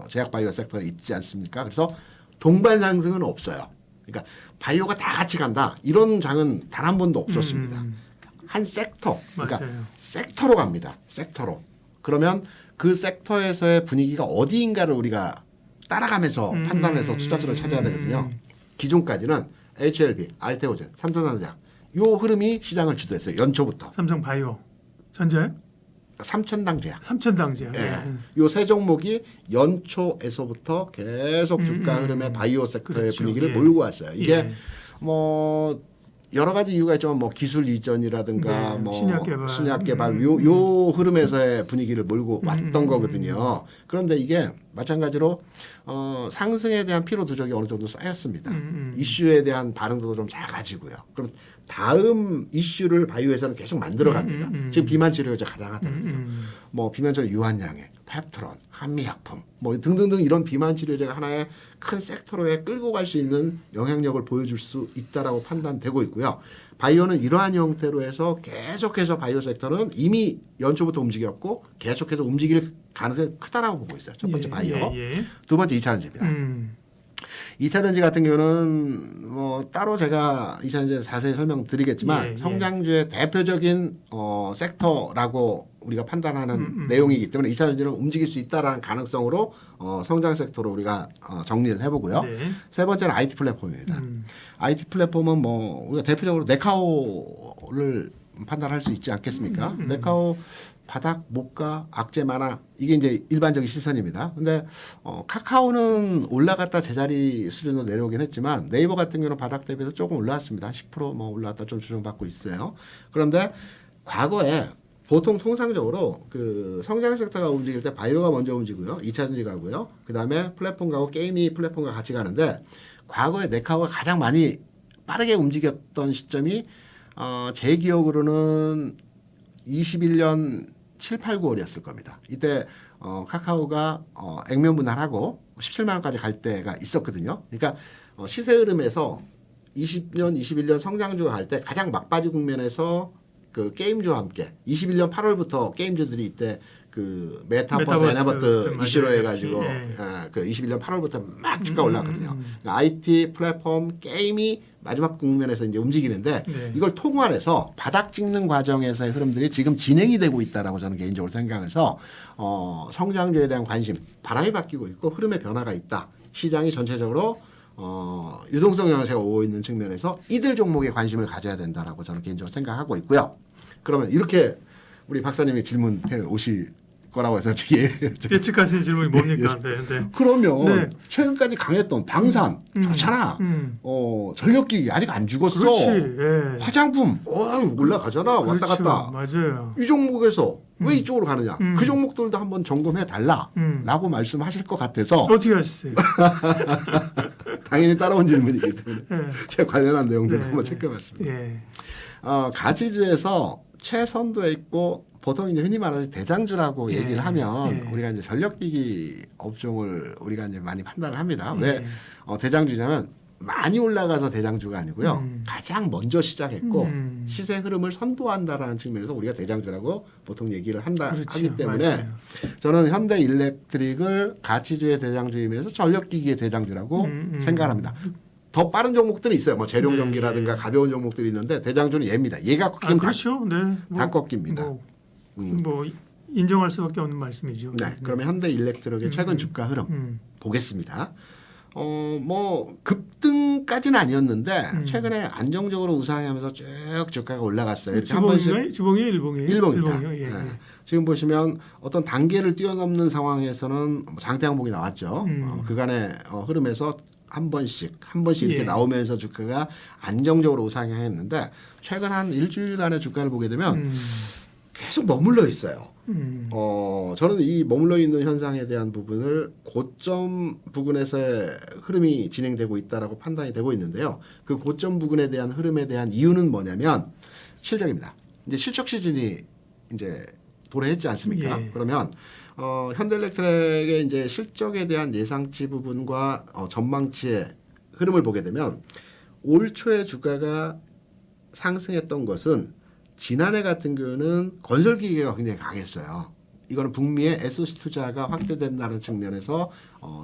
제약 바이오 섹터에 있지 않습니까? 그래서 동반 상승은 없어요. 그러니까 바이오가 다 같이 간다. 이런 장은 단 한 번도 없었습니다. 한 섹터, 그러니까 맞아요. 섹터로 갑니다. 섹터로. 그러면 그 섹터에서의 분위기가 어디인가를 우리가 따라가면서 판단해서 투자처를 찾아야 되거든요. 기존까지는 HLB, 알테오젠, 삼성전자 요 흐름이 시장을 주도했어요. 연초부터. 삼성바이오, 전자요? 삼천당제약. 삼천당제약. 요 세 종목이 연초에서부터 계속 주가 흐름의 바이오 섹터의 그렇죠. 분위기를 몰고 왔어요. 이게 뭐 여러 가지 이유가 있지만 뭐 기술 이전이라든가 네, 뭐 신약 개발, 요 흐름에서의 분위기를 몰고 왔던 거거든요. 그런데 이게 마찬가지로 상승에 대한 피로 누적이 어느 정도 쌓였습니다. 이슈에 대한 반응도 좀 작아지고요. 그럼 다음 이슈를 바이오에서는 계속 만들어갑니다. 지금 비만 치료제 가장 핫하거든요. 뭐 비만 치료 유한양액, 펩트론, 한미약품 뭐 등등등 이런 비만 치료제가 하나의 큰 섹터로에 끌고 갈 수 있는 영향력을 보여줄 수 있다라고 판단되고 있고요. 바이오는 이러한 형태로 해서 계속해서 바이오 섹터는 이미 연초부터 움직였고 계속해서 움직일 가능성이 크다라고 보고 있어요. 첫 번째 바이오. 두 번째 2차전지입니다. 2차전지 같은 경우는 뭐 따로 제가 2차전지 자세히 설명드리겠지만 성장주의 대표적인 섹터라고 우리가 판단하는 내용이기 때문에 2차전지는 움직일 수 있다라는 가능성으로 성장 섹터로 우리가 정리를 해보고요. 세 번째는 IT 플랫폼입니다. IT 플랫폼은 뭐 우리가 대표적으로 네카오를 판단할 수 있지 않겠습니까? 네카오 바닥, 목가, 악재 만화 이게 이제 일반적인 시선입니다. 근데 카카오는 올라갔다 제자리 수준으로 내려오긴 했지만 네이버 같은 경우는 바닥 대비해서 조금 올라왔습니다. 10%뭐 올라왔다 좀 조정받고 있어요. 그런데 과거에 보통 통상적으로 그 성장 섹터가 움직일 때 바이오가 먼저 움직이고요. 2차 전지 가고요. 그다음에 플랫폼 가고 게임이 플랫폼과 같이 가는데 과거에 네카오가 가장 많이 빠르게 움직였던 시점이 제 기억으로는 21년 7, 8, 9월이었을 겁니다. 이때 카카오가 액면 분할하고 17만 원까지 갈 때가 있었거든요. 그러니까 시세 흐름에서 20년, 21년 성장주가 갈 때 가장 막바지 국면에서 그 게임주와 함께 21년 8월부터 게임주들이 이때 그 메타버스 애나버트 이슈로 해가지고 그 21년 8월부터 막 주가 올랐거든요. 그러니까 IT 플랫폼 게임이 마지막 국면에서 이제 움직이는데 이걸 통화해서 바닥 찍는 과정에서의 흐름들이 지금 진행이 되고 있다라고 저는 개인적으로 생각해서 성장주에 대한 관심, 바람이 바뀌고 있고 흐름의 변화가 있다. 시장이 전체적으로 유동성 양세가 오고 있는 측면에서 이들 종목에 관심을 가져야 된다라고 저는 개인적으로 생각하고 있고요. 그러면 이렇게 우리 박사님이 질문해 오실 거라고 해서 예측하신 질문이 뭡니까? 네. 그러면 최근까지 강했던 방산 좋잖아. 전력기기 아직 안 죽었어. 그렇지. 화장품 올라가잖아. 그렇죠. 왔다 갔다. 맞아요. 이 종목에서 왜 이쪽으로 가느냐. 그 종목들도 한번 점검해 달라라고 말씀하실 것 같아서 어떻게 하셨어요? 당연히 따라온 질문이기 때문에 제가 관련한 내용들을 한번 체크해봤습니다. 가치주에서 최선도에 있고 보통 이제 흔히 말하는 대장주라고 얘기를 하면 우리가 이제 전력기기 업종을 우리가 이제 많이 판단을 합니다. 왜 대장주냐면 많이 올라가서 대장주가 아니고요. 가장 먼저 시작했고 시세 흐름을 선도한다라는 측면에서 우리가 대장주라고 보통 얘기를 하기 때문에 맞아요. 저는 현대일렉트릭을 가치주의 대장주이면서 전력기기의 대장주라고 생각합니다. 더 빠른 종목들이 있어요. 뭐 재룡전기라든가 가벼운 종목들이 있는데 대장주는 얘입니다. 얘가 꺾이면 그렇죠. 다 꺾입니다. 뭐 인정할 수밖에 없는 말씀이죠. 그러면 현대일렉트릭의 최근 주가 흐름 보겠습니다. 뭐 급등까지는 아니었는데 최근에 안정적으로 우상하면서 쭉 주가가 올라갔어요. 이렇게 한 번씩 주봉이에요, 일봉이에요? 일봉입니다. 지금 보시면 어떤 단계를 뛰어넘는 상황에서는 장대 항목이 나왔죠. 그간의 흐름에서 한 번씩 이렇게 나오면서 주가가 안정적으로 우상향했는데 최근 한 일주일간의 주가를 보게 되면 계속 머물러 있어요. 저는 이 머물러 있는 현상에 대한 부분을 고점 부근에서의 흐름이 진행되고 있다라고 판단이 되고 있는데요. 그 고점 부근에 대한 흐름에 대한 이유는 뭐냐면 실적입니다. 이제 실적 시즌이 이제 도래했지 않습니까? 그러면 현대일렉트릭의 이제 실적에 대한 예상치 부분과 전망치의 흐름을 보게 되면 올 초에 주가가 상승했던 것은 지난해 같은 경우는 건설기계가 굉장히 강했어요. 이거는 북미의 SOC 투자가 확대된다는 측면에서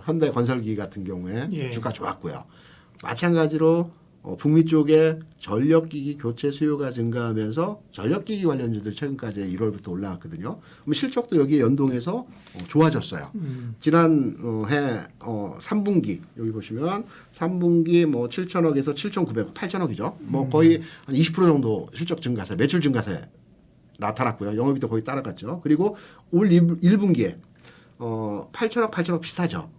현대건설기계 같은 경우에 주가 좋았고요. 마찬가지로 북미 쪽에 전력기기 교체 수요가 증가하면서 전력기기 관련주들이 최근까지 1월부터 올라왔거든요. 그럼 실적도 여기에 연동해서 좋아졌어요. 지난해 3분기 여기 보시면 3분기 뭐 7천억에서 7,900억, 8천억이죠. 뭐 거의 한 20% 정도 실적 증가세, 매출 증가세 나타났고요. 영업이익도 거의 따라갔죠. 그리고 올 1분기에 8천억 비슷하죠.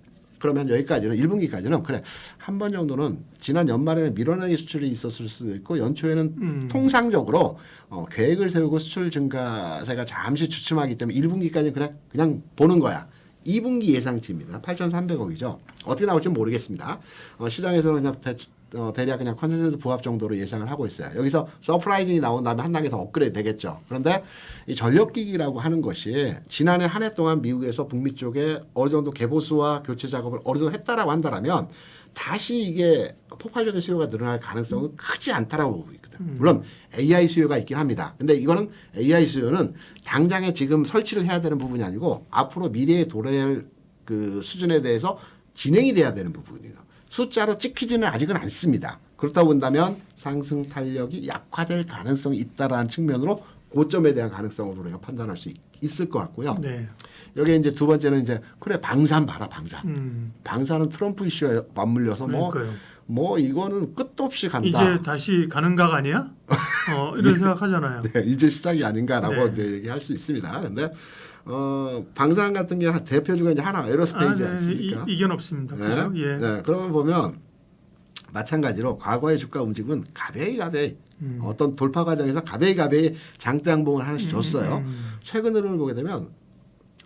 그러면 여기까지는 1분기까지는 그래 한 번 정도는 지난 연말에는 밀어내기 수출이 있었을 수도 있고 연초에는 통상적으로 계획을 세우고 수출 증가세가 잠시 주춤하기 때문에 1분기까지는 그냥 보는 거야. 2분기 예상치입니다. 8,300억이죠. 어떻게 나올지는 모르겠습니다. 시장에서는 그냥 대략 그냥 컨센서스 부합 정도로 예상을 하고 있어요. 여기서 서프라이징이 나온 다음에 한 단계 더 업그레이드 되겠죠. 그런데 이 전력기기라고 하는 것이 지난해 한 해 동안 미국에서 북미 쪽에 어느 정도 개보수와 교체 작업을 어느 정도 했다라고 한다면 다시 이게 폭발적인 수요가 늘어날 가능성은 크지 않다라고 보고 있거든요. 물론 AI 수요가 있긴 합니다. 근데 이거는 AI 수요는 당장에 지금 설치를 해야 되는 부분이 아니고 앞으로 미래에 도래할 그 수준에 대해서 진행이 돼야 되는 부분이에요. 숫자로 찍히지는 아직은 않습니다. 그렇다고 본다면 상승 탄력이 약화될 가능성이 있다라는 측면으로 고점에 대한 가능성으로 우리가 판단할 수 있을 것 같고요. 여기 이제 두 번째는 이제 그래 방산 봐라 방산. 방산은 트럼프 이슈에 맞물려서 뭐 이거는 끝도 없이 간다. 이제 다시 가는 각 아니야? 이런 생각하잖아요. 이제 시작이 아니라고 이제 얘기할 수 있습니다. 근데 방산 같은 게 대표주가 이제 하나 에어로스페이스 않습니까? 이견 없습니다. 그렇죠? 그러면 보면 마찬가지로 과거의 주가 움직임은 가벼이 어떤 돌파 과정에서 가벼이 장대 양봉을 하나씩 줬어요. 최근 흐름을 보게 되면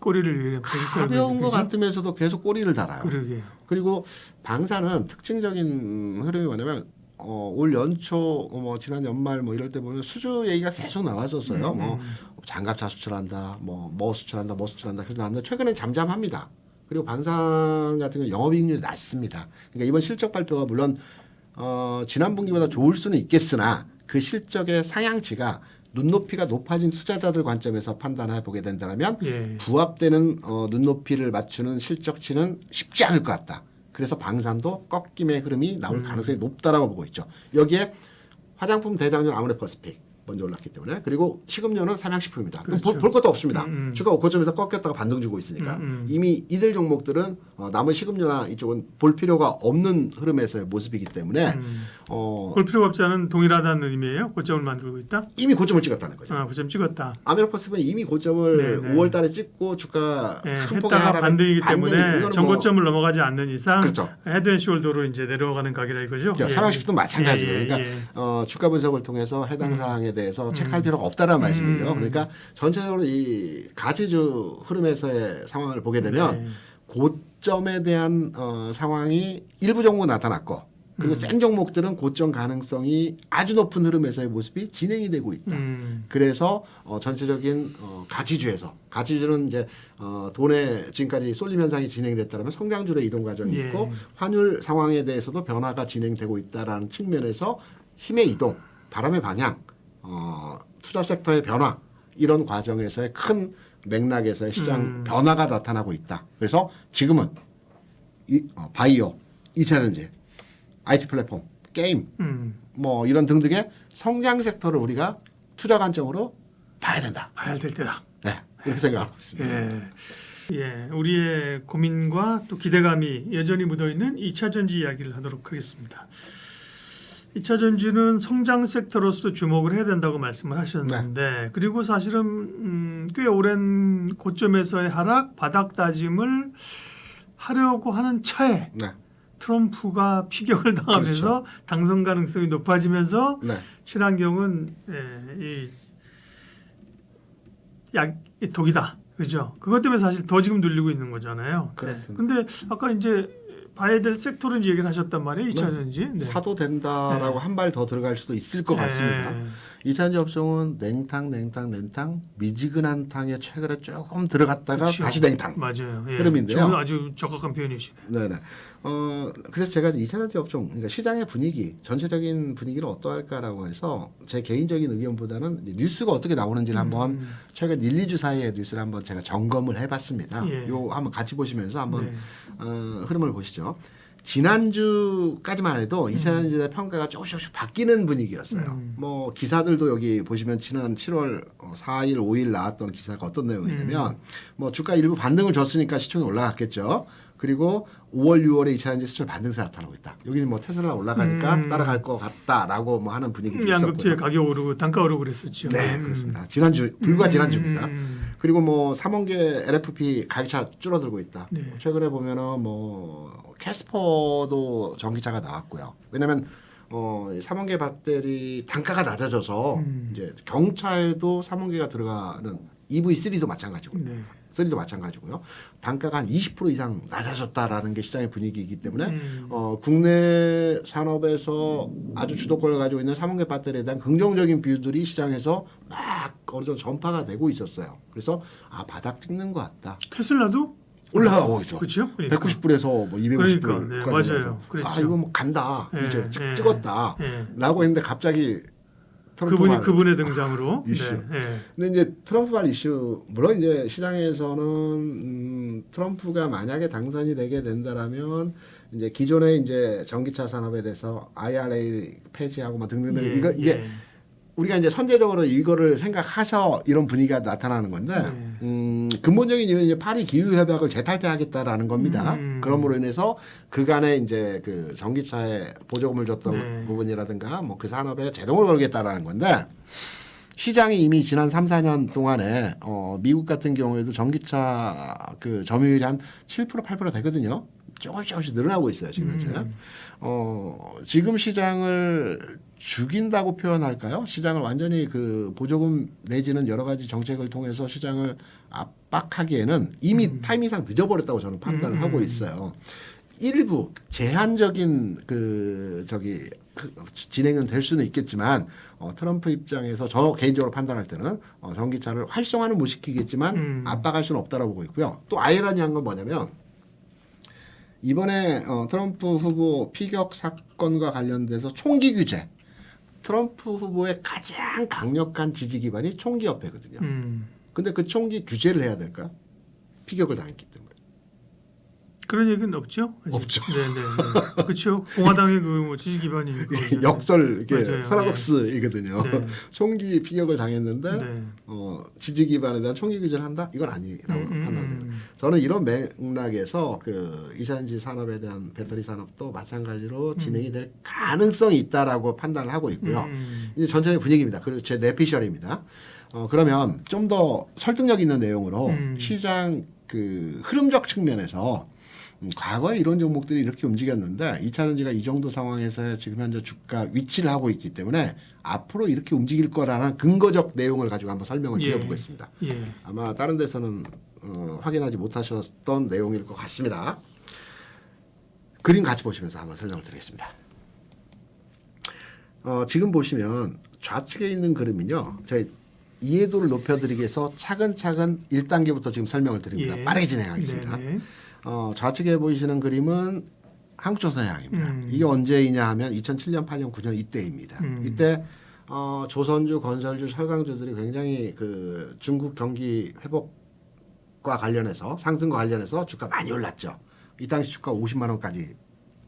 꼬리를 가벼운 것 같으면서도 계속 꼬리를 달아요. 그러게요. 그리고 방사는 특징적인 흐름이 뭐냐면 올 연초 지난 연말 이럴 때 보면 수주 얘기가 계속 나왔었어요. 장갑차 수출한다, 뭐 수출한다, 그래서 나왔는데 최근엔 잠잠합니다. 그리고 방산 같은 경우 영업이익률이 낮습니다. 그러니까 이번 실적 발표가 물론 지난 분기보다 좋을 수는 있겠으나 그 실적의 상향치가 눈높이가 높아진 투자자들 관점에서 판단해 보게 된다면 부합되는 눈높이를 맞추는 실적치는 쉽지 않을 것 같다. 그래서 방산도 꺾임의 흐름이 나올 가능성이 높다라고 보고 있죠. 여기에 화장품 대장년 아모레퍼시픽 먼저 올랐기 때문에 그리고 식음료는 삼양식품입니다. 그렇죠. 볼 것도 없습니다. 주가 고점에서 꺾였다가 반등 주고 있으니까 이미 이들 종목들은 남은 식음료나 이쪽은 볼 필요가 없는 흐름에서의 모습이기 때문에 볼 필요가 없지 않은 동일하다는 의미예요? 고점을 만들고 있다? 이미 고점을 찍었다는 거죠. 고점 찍었다. 아메리퍼시픽은 이미 고점을 5월 달에 찍고 주가 큰 폭의 했다가 반등이기 때문에 전고점을 넘어가지 않는 이상 그렇죠. 헤드앤숄더로 이제 내려가는 가격이라 이거죠. 삼양식품도 마찬가지예요. 그러니까 주가 분석을 통해서 해당 사항에 대해서 체크할 필요가 없다는 말씀이죠. 그러니까 전체적으로 이 가치주 흐름에서의 상황을 보게 되면 고점에 대한 상황이 일부 종목 나타났고 그리고 센 종목들은 고점 가능성이 아주 높은 흐름에서의 모습이 진행이 되고 있다. 그래서 전체적인 가치주는 이제 돈에 지금까지 쏠림 현상이 진행됐다면 성장주의 이동 과정이 있고 환율 상황에 대해서도 변화가 진행되고 있다라는 측면에서 힘의 이동, 바람의 방향, 투자 섹터의 변화 이런 과정에서의 큰 맥락에서의 시장 변화가 나타나고 있다. 그래서 지금은 바이오, 2차전지, IT 플랫폼, 게임, 이런 등등의 성장 섹터를 우리가 투자 관점으로 봐야 된다. 봐야 될 때다. 네, 이렇게 생각하고 있습니다. 우리의 고민과 또 기대감이 여전히 묻어있는 2차전지 이야기를 하도록 하겠습니다. 2차 전지는 성장 섹터로서 주목을 해야 된다고 말씀을 하셨는데 그리고 사실은 꽤 오랜 고점에서의 하락, 바닥 다짐을 하려고 하는 차에 트럼프가 피격을 당하면서 당선 가능성이 높아지면서 친환경은 이 독이다. 그죠? 그것 때문에 사실 더 지금 눌리고 있는 거잖아요. 그렇습니다. 근데 아까 이제 봐야 될 섹터를 얘기를 하셨단 말이에요. 2차전지. 사도 된다라고 한 발 더 들어갈 수도 있을 것 같습니다. 2차전지 업종은 냉탕, 미지근한 탕에 최근에 조금 들어갔다가 다시 냉탕. 맞아요. 흐름인데요. 저는 아주 적확한 표현이시네요. 네네. 그래서 제가 2차전지 업종, 그러니까 시장의 분위기, 전체적인 분위기를 어떠할까라고 해서 제 개인적인 의견보다는 뉴스가 어떻게 나오는지를 한번 최근 1, 2주 사이에 뉴스를 한번 제가 점검을 해봤습니다. 요 한번 같이 보시면서 한번 흐름을 보시죠. 지난주까지만 해도 2차전지의 평가가 조금씩 바뀌는 분위기였어요. 기사들도 여기 보시면 지난 7월 4일, 5일 나왔던 기사가 어떤 내용이냐면 주가 일부 반등을 줬으니까 시총이 올라갔겠죠. 그리고 5월, 6월에 2차전지 수출 반등세 나타나고 있다. 여기는 테슬라 올라가니까 따라갈 것 같다라고 하는 분위기도 있었고요. 양극재 가격 오르고 단가 오르고 그랬었죠. 네, 그렇습니다. 불과 지난주입니다. 그리고 3원계 LFP 가격차 줄어들고 있다. 최근에 보면은 캐스퍼도 전기차가 나왔고요. 왜냐하면 3원계 배터리 단가가 낮아져서 이제 경차에도 3원계가 들어가는 EV3도 마찬가지고. 3도 마찬가지고요. 단가가 한 20% 이상 낮아졌다라는 게 시장의 분위기이기 때문에 국내 산업에서 아주 주도권을 가지고 있는 3원계 배터리에 대한 긍정적인 뷰들이 시장에서 막 어느 정도 전파가 되고 있었어요. 그래서 바닥 찍는 것 같다. 테슬라도 올라가고 있죠. 그렇죠? 190불에서 250불까지. 네, 맞아요. 그렇죠. 이거 간다. 이제 찍었다라고 했는데 갑자기 그분의 등장으로. 근데 이제 트럼프발 이슈 물론 이제 시장에서는 트럼프가 만약에 당선이 되게 된다라면 이제 기존의 이제 전기차 산업에 대해서 IRA 폐지하고 등등등 이게 우리가 이제 선제적으로 이거를 생각해서 이런 분위기가 나타나는 건데 근본적인 이유는 이제 파리 기후 협약을 재탈퇴하겠다라는 겁니다. 그럼으로 인해서 그간에 이제 그 전기차에 보조금을 줬던 부분이라든가 그 산업에 제동을 걸겠다라는 건데 시장이 이미 지난 3, 4년 동안에 미국 같은 경우에도 전기차 그 점유율이 한 7%, 8% 되거든요. 조금씩 늘어나고 있어요. 지금 현재. 지금 시장을 죽인다고 표현할까요? 시장을 완전히 그 보조금 내지는 여러 가지 정책을 통해서 시장을 압박하기에는 이미 타이밍상 늦어버렸다고 저는 판단을 하고 있어요. 일부 제한적인 진행은 될 수는 있겠지만 트럼프 입장에서 저 개인적으로 판단할 때는 전기차를 활성화는 못 시키겠지만 압박할 수는 없다라고 보고 있고요. 또 아이러니한 건 뭐냐면 이번에 트럼프 후보 피격 사건과 관련돼서 총기 규제, 트럼프 후보의 가장 강력한 지지 기반이 총기협회거든요. 근데 그 총기 규제를 해야 될까? 피격을 당했기 때문에. 그런 얘기는 없죠? 아직? 없죠. 네네. 그렇죠. 공화당의 그 지지 기반이니까. 역설 이게 맞아요. 파라독스이거든요. 네. 총기 피격을 당했는데 네. 지지 기반에 대한 총기 규제를 한다? 이건 아니라고 판단돼요. 저는 이런 맥락에서 그 이산지 산업에 대한 배터리 산업도 마찬가지로 진행이 될 가능성이 있다라고 판단을 하고 있고요. 이제 전체의 분위기입니다. 그리고 제 내피셜입니다. 그러면 좀 더 설득력 있는 내용으로 시장 그 흐름적 측면에서 과거에 이런 종목들이 이렇게 움직였는데 2차전지가 이 정도 상황에서 지금 현재 주가 위치를 하고 있기 때문에 앞으로 이렇게 움직일 거라는 근거적 내용을 가지고 한번 설명을 드려보겠습니다. 예. 아마 다른 데서는 확인하지 못하셨던 내용일 것 같습니다. 그림 같이 보시면서 한번 설명을 드리겠습니다. 지금 보시면 좌측에 있는 그림은요. 제가 이해도를 높여드리기 위해서 차근차근 1단계부터 지금 설명을 드립니다. 예. 빠르게 진행하겠습니다. 네네. 좌측에 보이시는 그림은 한국조선해양입니다. 이게 언제이냐 하면 2007년, 8년, 9년 이때입니다. 이때 조선주, 건설주, 철강주들이 굉장히 그 중국 경기 회복과 관련해서 상승과 관련해서 주가 많이 올랐죠. 이 당시 주가 50만 원까지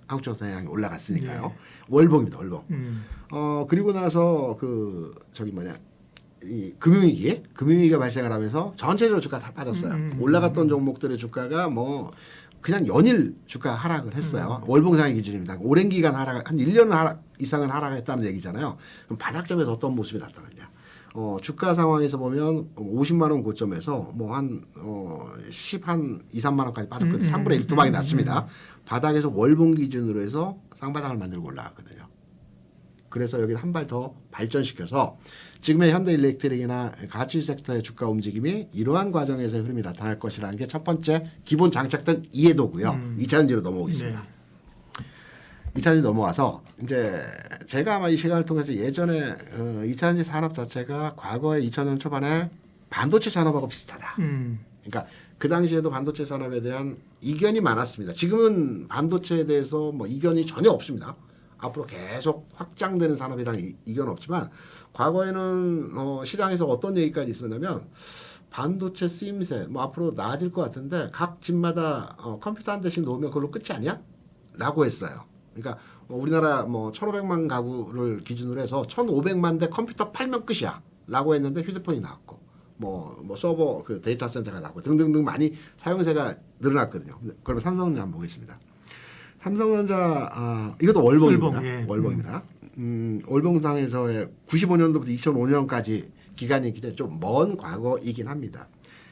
한국조선해양이 올라갔으니까요. 네. 월봉입니다. 월봉. 그리고 나서 그 이 금융위기가 발생을 하면서 전체적으로 주가 다 빠졌어요. 올라갔던 종목들의 주가가 뭐 그냥 연일 주가 하락을 했어요. 월봉상의 기준입니다. 오랜 기간 하락, 한 1년 이상은 하락했다는 얘기잖아요. 그럼 바닥점에서 어떤 모습이 나타났냐? 주가 상황에서 보면 50만 원 고점에서 뭐 한 2, 3만 원까지 빠졌거든요. 3분의 1 토막이 났습니다. 바닥에서 월봉 기준으로 해서 쌍바닥을 만들고 올라갔거든요. 그래서 여기 한 발 더 발전시켜서 지금의 현대일렉트릭이나 가치 섹터의 주가 움직임이 이러한 과정에서 흐름이 나타날 것이라는 게 첫 번째 기본 장착된 이해도고요. 2차전지로 넘어오겠습니다. 네. 2차전지 넘어와서 이제 제가 아마 이 시간을 통해서 예전에 2차전지 산업 자체가 과거에 2000년 초반에 반도체 산업하고 비슷하다. 그러니까 그 당시에도 반도체 산업에 대한 이견이 많았습니다. 지금은 반도체에 대해서 뭐 이견이 전혀 없습니다. 앞으로 계속 확장되는 산업이라는 이견은 없지만 과거에는 시장에서 어떤 얘기까지 있었냐면 반도체 쓰임새 뭐 앞으로 나아질 것 같은데 각 집마다 컴퓨터 한 대씩 놓으면 그걸로 끝이 아니야? 라고 했어요. 그러니까 우리나라 뭐 1,500만 가구를 기준으로 해서 1,500만 대 컴퓨터 팔면 끝이야 라고 했는데 휴대폰이 나왔고 뭐 서버 그 데이터 센터가 나왔고 등등등 많이 사용세가 늘어났거든요. 그러면 삼성전자 한번 보겠습니다. 삼성전자 이것도 월봉입니다. 예. 월봉입니다. 월봉상에서의 95년도부터 2005년까지 기간이 좀 먼 과거이긴 합니다.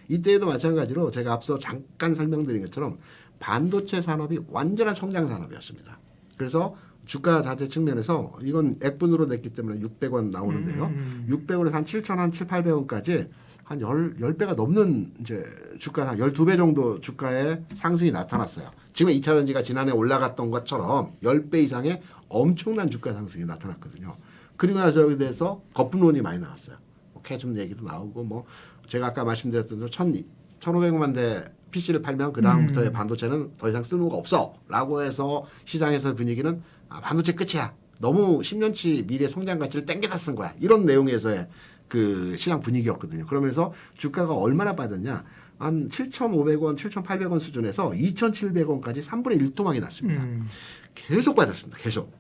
이때에도 마찬가지로 제가 앞서 잠깐 설명드린 것처럼 반도체 산업이 완전한 성장 산업이었습니다. 그래서 주가 자체 측면에서 이건 액분으로 냈기 때문에 600원 나오는데요. 600원에서 한 7,000원, 한 7,800원까지 한 10배가 넘는 이제 주가, 한 12배 정도 주가의 상승이 나타났어요. 지금 2차전지가 지난해 올라갔던 것처럼 10배 이상의 엄청난 주가 상승이 나타났거든요. 그리고 나서 여기에 대해서 거품론이 많이 나왔어요. 캐즘 얘기도 나오고 뭐 제가 아까 말씀드렸던 대로 1,500만 대 PC를 팔면 그 다음부터의 반도체는 더 이상 쓸모가 없어 라고 해서 시장에서 분위기는 반도체 끝이야. 너무 10년치 미래 성장 가치를 땡겨다 쓴 거야. 이런 내용에서의 그 시장 분위기였거든요. 그러면서 주가가 얼마나 빠졌냐. 한 7,500원, 7,800원 수준에서 2,700원까지 3분의 1 토막이 났습니다. 계속 빠졌습니다. 계속.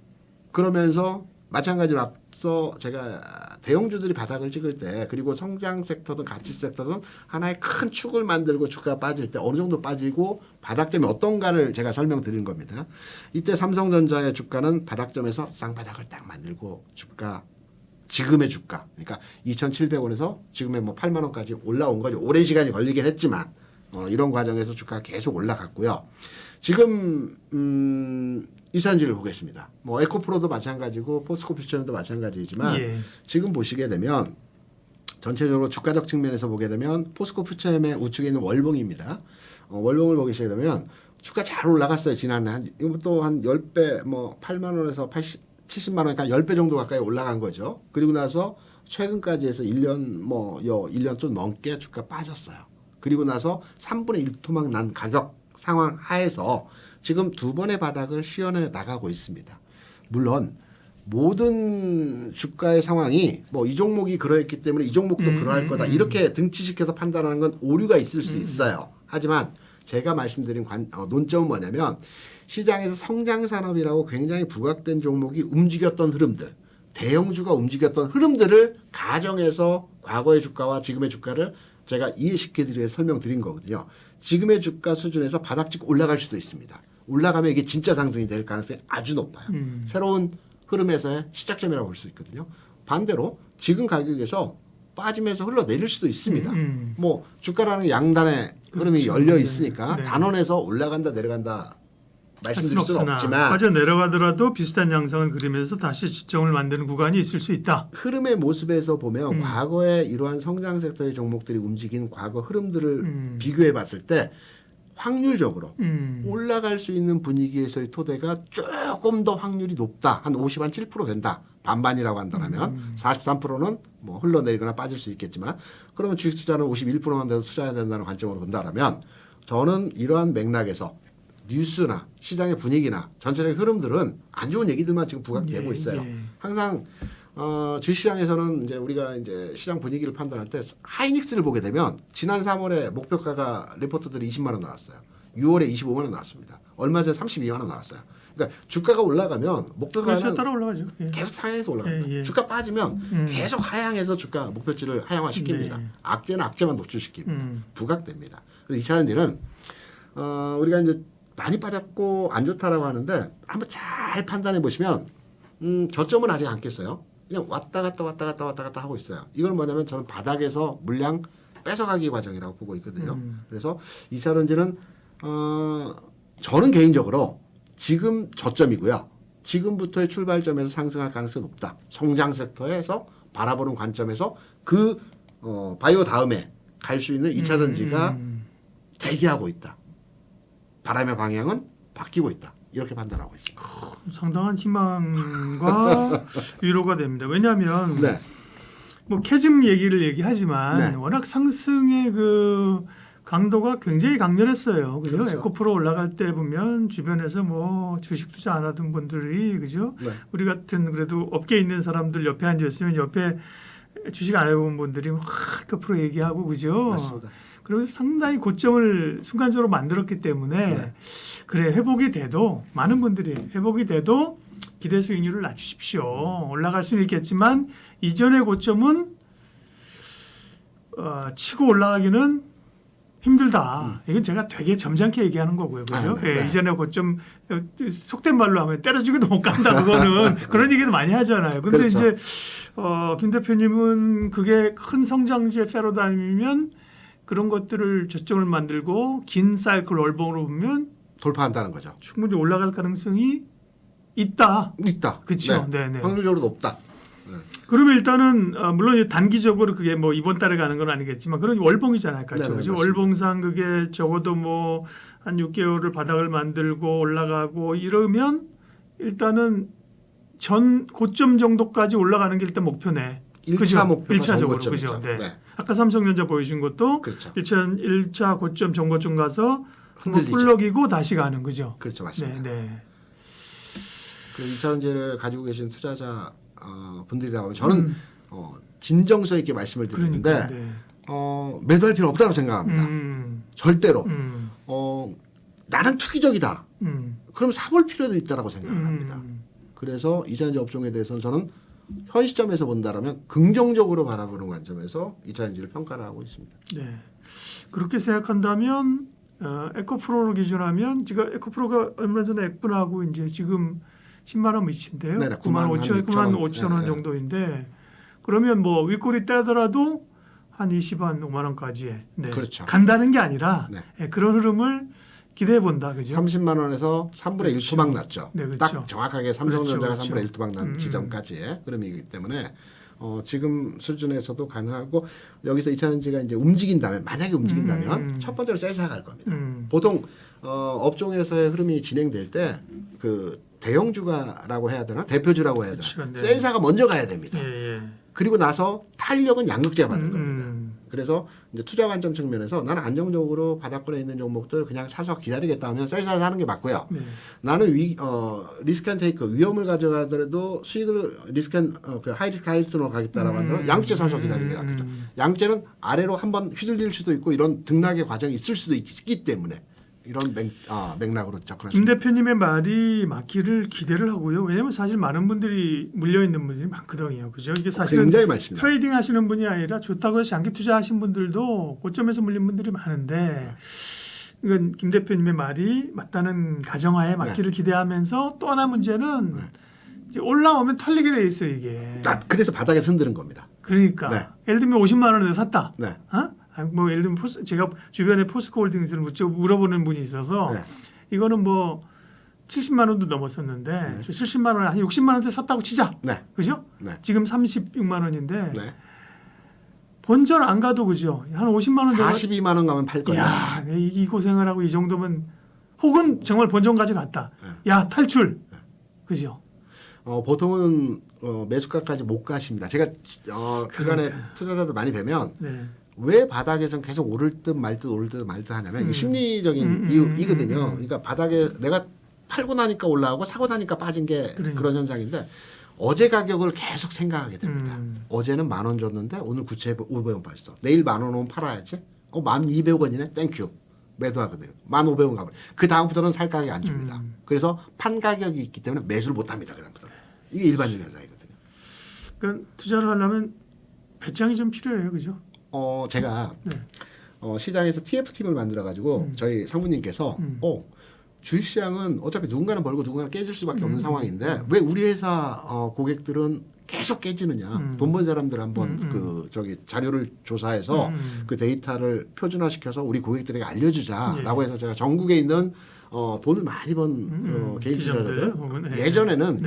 그러면서 마찬가지로 앞서 제가 대형주들이 바닥을 찍을 때 그리고 성장 섹터든 가치 섹터든 하나의 큰 축을 만들고 주가가 빠질 때 어느 정도 빠지고 바닥점이 어떤가를 제가 설명드린 겁니다. 이때 삼성전자의 주가는 바닥점에서 쌍바닥을 딱 만들고 지금의 주가 그러니까 2,700원에서 지금의 뭐 8만 원까지 올라온 거죠. 오랜 시간이 걸리긴 했지만 이런 과정에서 주가가 계속 올라갔고요. 지금 이산지를 보겠습니다. 뭐 에코프로도 마찬가지고 포스코퓨처도 마찬가지지만 예. 지금 보시게 되면 전체적으로 주가적 측면에서 보게 되면 포스코퓨처의 우측에 있는 월봉입니다. 월봉을 보시게 되면 주가 잘 올라갔어요. 지난해 이것도 한 10배 뭐 8만 원에서 70만 원, 그러니까 10배 정도 가까이 올라간 거죠. 그리고 나서 최근까지 해서 1년 좀 넘게 주가 빠졌어요. 그리고 나서 3분의 1 토막 난 가격 상황 하에서 지금 두 번의 바닥을 시연해 나가고 있습니다. 물론 모든 주가의 상황이 뭐 이 종목이 그러했기 때문에 이 종목도 그러할 거다 이렇게 등치시켜서 판단하는 건 오류가 있을 수 있어요. 하지만 제가 말씀드린 논점은 뭐냐면 시장에서 성장산업이라고 굉장히 부각된 종목이 움직였던 흐름들, 대형주가 움직였던 흐름들을 가정해서 과거의 주가와 지금의 주가를 제가 이해시켜드리려 설명드린 거거든요. 지금의 주가 수준에서 바닥찍고 올라갈 수도 있습니다. 올라가면 이게 진짜 상승이 될 가능성이 아주 높아요. 새로운 흐름에서의 시작점이라고 볼 수 있거든요. 반대로 지금 가격에서 빠지면서 흘러내릴 수도 있습니다. 뭐 주가라는 게 양단의 흐름이 그렇죠. 열려 있으니까 네. 단원에서 올라간다 내려간다 말씀드릴 수는 없지만 빠져 내려가더라도 비슷한 양상을 그리면서 다시 지점을 만드는 구간이 있을 수 있다. 흐름의 모습에서 보면 과거에 이러한 성장 섹터의 종목들이 움직인 과거 흐름들을 비교해 봤을 때 확률적으로 올라갈 수 있는 분위기에서의 토대가 조금 더 확률이 높다. 한 50, 한 7% 된다. 반반이라고 한다면 43%는 뭐 흘러내리거나 빠질 수 있겠지만 그러면 주식 투자는 51%만 돼도 투자해야 된다는 관점으로 본다면 저는 이러한 맥락에서 뉴스나 시장의 분위기나 전체적인 흐름들은 안 좋은 얘기들만 지금 부각되고 있어요. 항상 주시장에서는 이제 우리가 이제 시장 분위기를 판단할 때 하이닉스를 보게 되면 지난 3월에 목표가가 리포트들이 20만 원 나왔어요. 6월에 25만 원 나왔습니다. 얼마 전에 32만 원 나왔어요. 그러니까 주가가 올라가면 목표가는 따라 올라가죠. 예. 계속 상향해서 올라갑니다. 예. 주가 빠지면 계속 하향해서 주가 목표치를 하향화시킵니다. 네. 악재는 악재만 노출시킵니다. 부각됩니다. 그래서 이 차원지는 우리가 이제 많이 빠졌고 안 좋다라고 하는데 한번 잘 판단해 보시면 저점은 아직 안 깼어요. 그냥 왔다 갔다 하고 있어요. 이건 뭐냐면 저는 바닥에서 물량 뺏어가기 과정이라고 보고 있거든요. 그래서 이 차원지는 저는 개인적으로 지금 저점이고요. 지금부터의 출발점에서 상승할 가능성이 높다. 성장 섹터에서 바라보는 관점에서 그 바이오 다음에 갈 수 있는 2차 전지가 대기하고 있다. 바람의 방향은 바뀌고 있다. 이렇게 판단하고 있습니다. 상당한 희망과 위로가 됩니다. 왜냐하면 네. 뭐 캐즘 얘기를 얘기하지만 네. 워낙 상승의 그 강도가 굉장히 강렬했어요. 그죠? 그렇죠. 에코프로 올라갈 때 보면 주변에서 뭐 주식 투자 안 하던 분들이 그죠? 네. 우리 같은 그래도 업계에 있는 사람들 옆에 앉아 있으면 옆에 주식 안 해본 분들이 막 에코프로 얘기하고 그죠? 맞습니다. 그래서 상당히 고점을 순간적으로 만들었기 때문에 네. 그래 회복이 돼도 많은 분들이 회복이 돼도 기대 수익률을 낮추십시오. 올라갈 수는 있겠지만 이전의 고점은 치고 올라가기는 힘들다. 이건 제가 되게 점잖게 얘기하는 거고요. 그죠? 네. 예, 이전에 고점 속된 말로 하면 때려주기도 못 간다. 그거는 그런 얘기도 많이 하잖아요. 근데 그렇죠. 이제 김 대표님은 그게 큰 성장주의 패러다임이면 그런 것들을 저점을 만들고 긴 사이클 월봉으로 보면 돌파한다는 거죠. 충분히 올라갈 가능성이 있다. 있다. 그렇죠. 네, 네. 확률적으로 높다. 그러면 일단은 물론 단기적으로 그게 뭐 이번 달에 가는 건 아니겠지만 그런 월봉이잖아요. 그렇죠. 네네, 그죠? 맞습니다. 월봉상 그게 적어도 뭐 한 6개월을 바닥을 만들고 올라가고 이러면 일단은 전 고점 정도까지 올라가는 게 일단 목표네. 1차 목표가 1차적으로 전고점이죠. 그죠. 네. 네. 아까 삼성전자 보여준 것도 그렇죠. 1차 고점 전고점 가서 한번 흔들리죠. 꿀럭이고 다시 가는 거죠. 그렇죠. 맞습니다. 네, 네. 그 2차전지를 가지고 계신 투자자 분들이라고 하면 저는 진정성 있게 말씀을 드리는데 그러니까 네. 매도할 필요 없다고 생각합니다. 절대로. 나는 투기적이다. 그럼 사볼 필요도 있다라고 생각을 합니다. 그래서 2차전지 업종에 대해서는 저는 현 시점에서 본다라면 긍정적으로 바라보는 관점에서 2차전지를 평가를 하고 있습니다. 네. 그렇게 생각한다면 에코프로로 기준하면 지금 에코프로가 얼마 전에 액분하고 이제 지금 10만 원 밑인데요. 네네, 9만 5천 원 네, 정도인데 그러면 뭐 윗골이 떼더라도 한 20만 5만 원까지 네. 그렇죠. 간다는 게 아니라 네. 예, 그런 흐름을 기대해 본다, 그죠? 30만 원에서 3분의 1 그렇죠. 토막 났죠. 네, 그렇죠. 딱 정확하게 삼성전자가 그렇죠. 3분의 1 토막 난 지점까지의 흐름이기 때문에 지금 수준에서도 가능하고 여기서 이차전지가 이제 움직인다면 만약에 움직인다면 첫 번째로 셀사가 갈 겁니다. 보통 업종에서의 흐름이 진행될 때 그 대형주가라고 해야 되나 대표주라고 해야 되나 그렇죠. 네. 셀사가 먼저 가야 됩니다. 예, 예. 그리고 나서 탄력은 양극재가 받을 겁니다. 그래서 이제 투자 관점 측면에서 나는 안정적으로 바닥권에 있는 종목들 그냥 사서 기다리겠다 하면 셀사를 사는 게 맞고요. 네. 나는 리스크 앤 테이크 위험을 가져가더라도 수익을 그 하이리스크 하이리스크로 가겠다라고 하면 양극재 사서 기다리는 게 낫겠죠. 양극재는 아래로 한번 휘둘릴 수도 있고 이런 등락의 과정이 있을 수도 있기 때문에 이런 맥락으로 접근하시면 김 대표님의 말이 맞기를 기대를 하고요. 왜냐하면 사실 많은 분들이 물려 있는 분들이 많거든요, 그죠? 이게 사실은 굉장히 많습니다. 트레이딩 하시는 분이 아니라 좋다고 해서 장기 투자하신 분들도 고점에서 물린 분들이 많은데 이건 김 대표님의 말이 맞다는 가정하에 맞기를 기대하면서 또 하나 문제는 이제 올라오면 털리게 돼 있어요, 이게. 그래서 바닥에 흔드는 겁니다. 그러니까 네. 예를 들면 50만 원에 샀다. 네. 뭐 예를 들면 제가 주변에 포스코홀딩스를 물어보는 분이 있어서 네. 이거는 뭐 70만 원도 넘었었는데 저 70만 원에 한 60만 원대 샀다고 치자. 네. 그죠? 네. 지금 36만 원인데 네. 본전 안 가도 그죠? 한 50만 원 내가 42만 원 가면 팔 거예요. 야, 이 고생을 하고 이 정도면 혹은 정말 본전 가져갔다. 야, 탈출. 그죠? 보통은 매수가까지 못 가십니다. 제가 그간에 투자자들 많이 뵈면 네. 왜 바닥에선 계속 오를 듯 말 듯 오를 듯 말 듯 하냐면 이게 심리적인 이유거든요. 그러니까 바닥에 내가 팔고 나니까 올라가고 사고 나니까 빠진 게 그런 현상인데 어제 가격을 계속 생각하게 됩니다. 어제는 1,000원 줬는데 오늘 9,500원 빠졌어. 내일 10,000원 오면 팔아야지. 1,200원이네. 땡큐. 매도하거든요. 1,500원 가면 그 다음부터는 살 가격이 안 줍니다. 그래서 판 가격이 있기 때문에 매수를 못 합니다. 그 다음부터는. 이게 일반적인 현상이거든요. 그러니까 투자를 하려면 배짱이 좀 필요해요. 그죠? 제가 네. 시장에서 TF팀을 만들어 가지고 저희 상무님께서 주식시장은 어차피 누군가는 벌고 누군가는 깨질 수밖에 없는 상황인데 왜 우리 회사 고객들은 계속 깨지느냐? 돈 번 사람들 한번 자료를 조사해서 그 데이터를 표준화시켜서 우리 고객들에게 알려주자라고 해서 제가 전국에 있는 돈을 많이 번 개인 투자자들 예전에는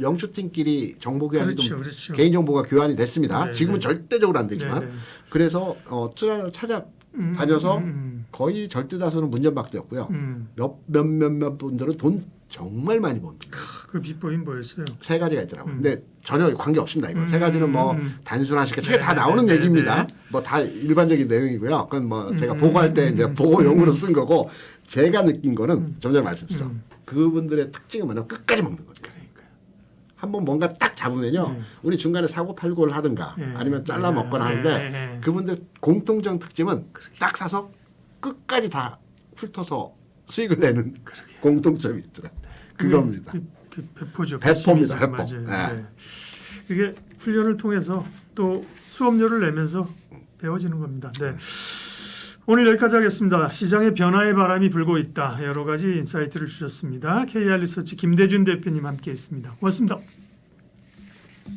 영추팀끼리 정보 교환이 그렇죠. 개인 정보가 교환이 됐습니다. 네, 지금은 네. 절대적으로 절대적으로 안 되지만 그래서 투자를 찾아다녀서 거의 절대 다수는 문전박대였고요. 몇몇 분들은 돈 정말 많이 봅니다. 그 비법이 뭐였어요? 세 가지가 있더라고요. 근데 전혀 관계 없습니다. 이거 세 가지는 뭐 단순화시켜 책에 다 나오는 네, 얘기입니다. 뭐 다 일반적인 내용이고요. 그건 뭐 제가 보고할 때 이제 보고용으로 쓴 거고 제가 느낀 거는 좀 전에 말씀드렸죠. 그분들의 특징은 뭐냐면 끝까지 먹는 거죠. 한번 뭔가 딱 잡으면요. 우리 중간에 사고 팔고를 하든가 아니면 잘라 먹거나 하는데 그분들 공통적 특징은 딱 사서 끝까지 다 훑어서 수익을 내는 공통점이 있더라. 그겁니다. 그 배포죠. 배포입니다. 배포. 맞아요. 네. 이게 훈련을 통해서 또 수업료를 내면서 배워지는 겁니다. 네. 오늘 여기까지 하겠습니다. 시장의 변화의 바람이 불고 있다. 여러 가지 인사이트를 주셨습니다. KR 리서치 김대준 대표님 함께했습니다. 고맙습니다.